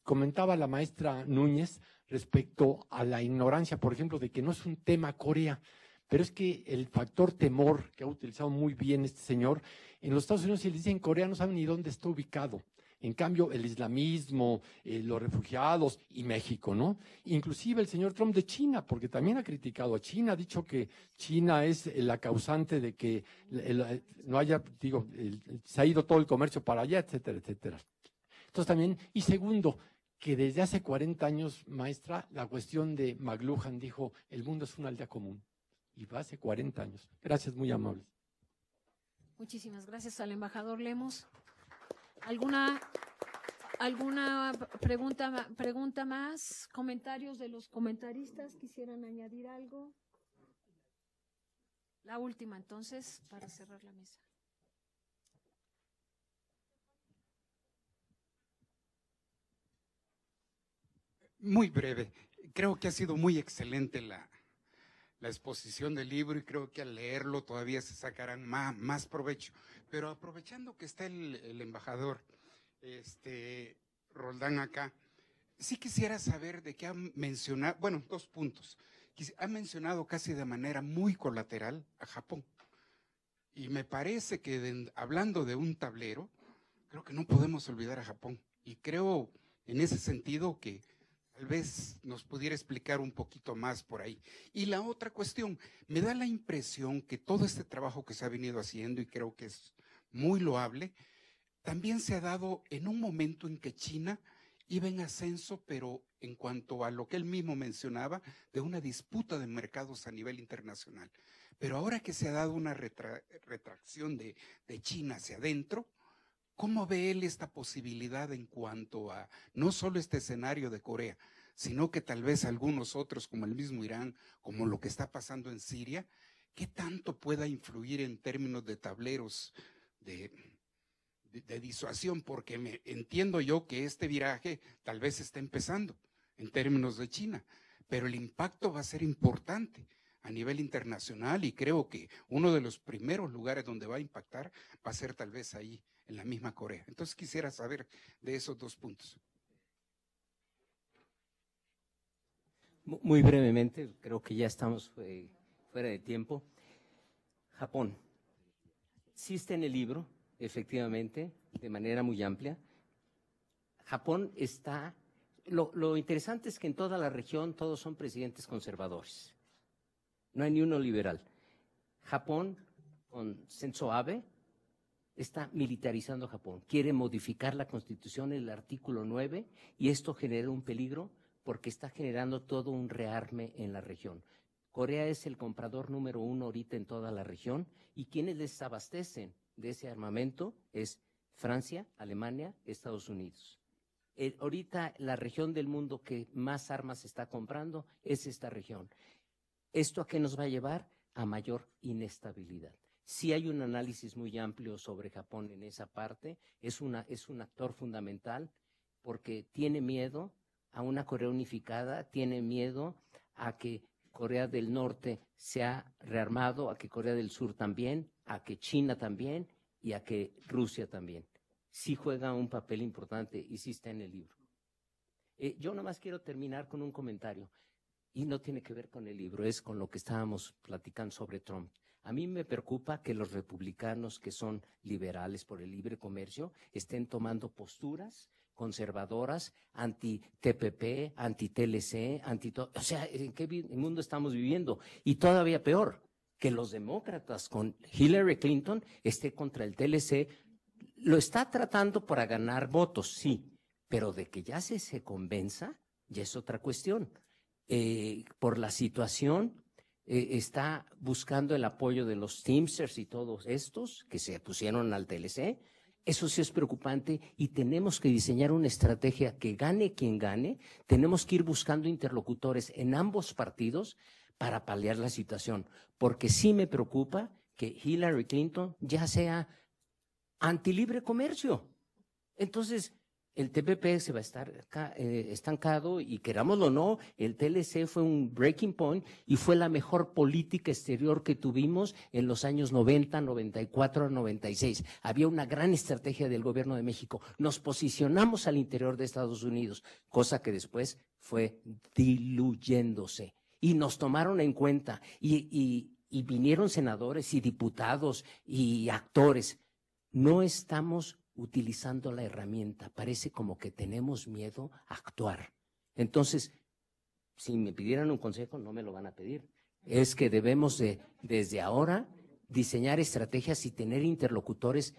Comentaba la maestra Núñez respecto a la ignorancia, por ejemplo, de que no es un tema Corea, pero es que el factor temor que ha utilizado muy bien este señor, en los Estados Unidos, si les dicen Corea, no saben ni dónde está ubicado. En cambio, el islamismo, los refugiados y México, ¿no? Inclusive el señor Trump de China, porque también ha criticado a China, ha dicho que China es la causante de que no haya, se ha ido todo el comercio para allá, etcétera, etcétera. Entonces también, y segundo, que desde hace 40 años, maestra, la cuestión de McLuhan dijo, el mundo es una aldea común, y va hace 40 años. Gracias, muy amables. Muchísimas gracias al embajador Lemos. ¿Alguna pregunta más? ¿Comentarios de los comentaristas? ¿Quisieran añadir algo? La última, entonces, para cerrar la mesa. Muy breve. Creo que ha sido muy excelente la exposición del libro y creo que al leerlo todavía se sacarán más provecho. Pero aprovechando que está el embajador Roldán acá, sí quisiera saber de qué ha mencionado, bueno, 2 puntos. Ha mencionado casi de manera muy colateral a Japón. Y me parece que hablando de un tablero, creo que no podemos olvidar a Japón. Y creo en ese sentido que tal vez nos pudiera explicar un poquito más por ahí. Y la otra cuestión, me da la impresión que todo este trabajo que se ha venido haciendo, y creo que es muy loable, también se ha dado en un momento en que China iba en ascenso, pero en cuanto a lo que él mismo mencionaba, de una disputa de mercados a nivel internacional. Pero ahora que se ha dado una retracción de China hacia adentro, ¿cómo ve él esta posibilidad en cuanto a no solo este escenario de Corea, sino que tal vez algunos otros, como el mismo Irán, como lo que está pasando en Siria, qué tanto pueda influir en términos de tableros de disuasión? Porque entiendo yo que este viraje tal vez está empezando en términos de China, pero el impacto va a ser importante a nivel internacional y creo que uno de los primeros lugares donde va a impactar va a ser tal vez ahí, en la misma Corea. Entonces quisiera saber de esos 2 puntos. Muy brevemente, creo que ya estamos fuera de tiempo. Japón. Sí está en el libro, efectivamente, de manera muy amplia. Japón está... Lo interesante es que en toda la región todos son presidentes conservadores. No hay ni uno liberal. Japón, con Shinzo Abe, está militarizando Japón. Quiere modificar la Constitución, el artículo 9, y esto genera un peligro porque está generando todo un rearme en la región. Corea es el comprador número 1 ahorita en toda la región, y quienes les abastecen de ese armamento es Francia, Alemania, Estados Unidos. Ahorita la región del mundo que más armas está comprando es esta región. ¿Esto a qué nos va a llevar? A mayor inestabilidad. Sí hay un análisis muy amplio sobre Japón en esa parte, es un actor fundamental porque tiene miedo a una Corea unificada, tiene miedo a que Corea del Norte se ha rearmado, a que Corea del Sur también, a que China también y a que Rusia también. Sí juega un papel importante y sí está en el libro. Yo nomás quiero terminar con un comentario y no tiene que ver con el libro, es con lo que estábamos platicando sobre Trump. A mí me preocupa que los republicanos que son liberales por el libre comercio estén tomando posturas conservadoras, anti-TPP, anti-TLC, o sea, ¿en qué mundo estamos viviendo? Y todavía peor, que los demócratas con Hillary Clinton esté contra el TLC, lo está tratando para ganar votos, sí, pero de que ya se convenza, ya es otra cuestión. Por la situación, está buscando el apoyo de los Teamsters y todos estos que se pusieron al TLC. Eso sí es preocupante y tenemos que diseñar una estrategia que gane quien gane. Tenemos que ir buscando interlocutores en ambos partidos para paliar la situación, porque sí me preocupa que Hillary Clinton ya sea anti-libre comercio. Entonces, el TPP se va a estar estancado y querámoslo o no, el TLC fue un breaking point y fue la mejor política exterior que tuvimos en los años 90, 94, 96. Había una gran estrategia del gobierno de México. Nos posicionamos al interior de Estados Unidos, cosa que después fue diluyéndose. Y nos tomaron en cuenta y vinieron senadores y diputados y actores. No estamos utilizando la herramienta, parece como que tenemos miedo a actuar. Entonces, si me pidieran un consejo, no me lo van a pedir. Es que debemos desde ahora, diseñar estrategias y tener interlocutores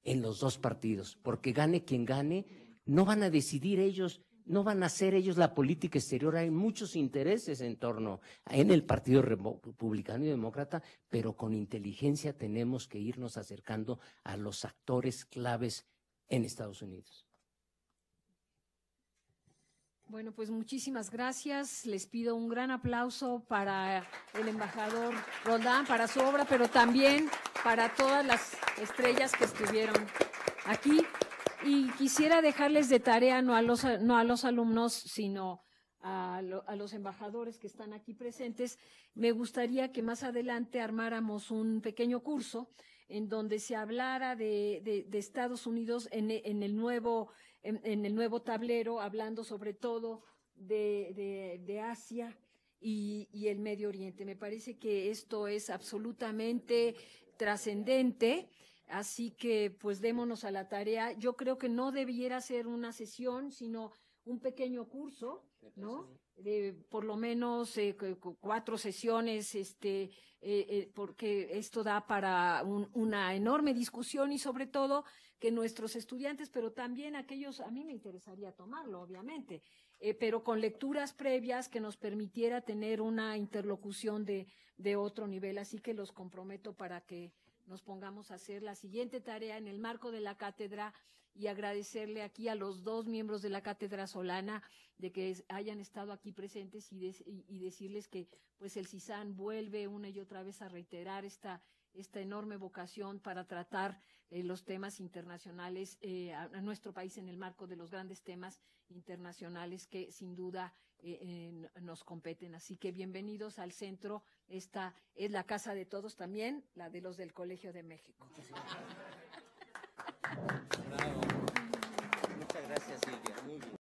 en los dos partidos, porque gane quien gane, no van a decidir ellos No van a hacer ellos la política exterior. Hay muchos intereses en torno en el Partido Republicano y Demócrata, pero con inteligencia tenemos que irnos acercando a los actores claves en Estados Unidos. Bueno, pues muchísimas gracias. Les pido un gran aplauso para el embajador Roldán, para su obra, pero también para todas las estrellas que estuvieron aquí. Y quisiera dejarles de tarea no a los alumnos, sino a los embajadores que están aquí presentes. Me gustaría que más adelante armáramos un pequeño curso en donde se hablara de Estados Unidos en el nuevo tablero, hablando sobre todo de Asia y el Medio Oriente. Me parece que esto es absolutamente trascendente. Así que, pues, démonos a la tarea. Yo creo que no debiera ser una sesión, sino un pequeño curso, ¿no? De por lo menos 4 sesiones, porque esto da para una enorme discusión y sobre todo que nuestros estudiantes, pero también aquellos, a mí me interesaría tomarlo, obviamente, pero con lecturas previas que nos permitiera tener una interlocución de otro nivel. Así que los comprometo para que nos pongamos a hacer la siguiente tarea en el marco de la cátedra y agradecerle aquí a los 2 miembros de la cátedra Solana de que hayan estado aquí presentes y decirles que pues el CISAN vuelve una y otra vez a reiterar esta enorme vocación para tratar los temas internacionales a nuestro país en el marco de los grandes temas internacionales que sin duda nos competen. Así que bienvenidos al centro. Esta es la casa de todos también, la de los del Colegio de México.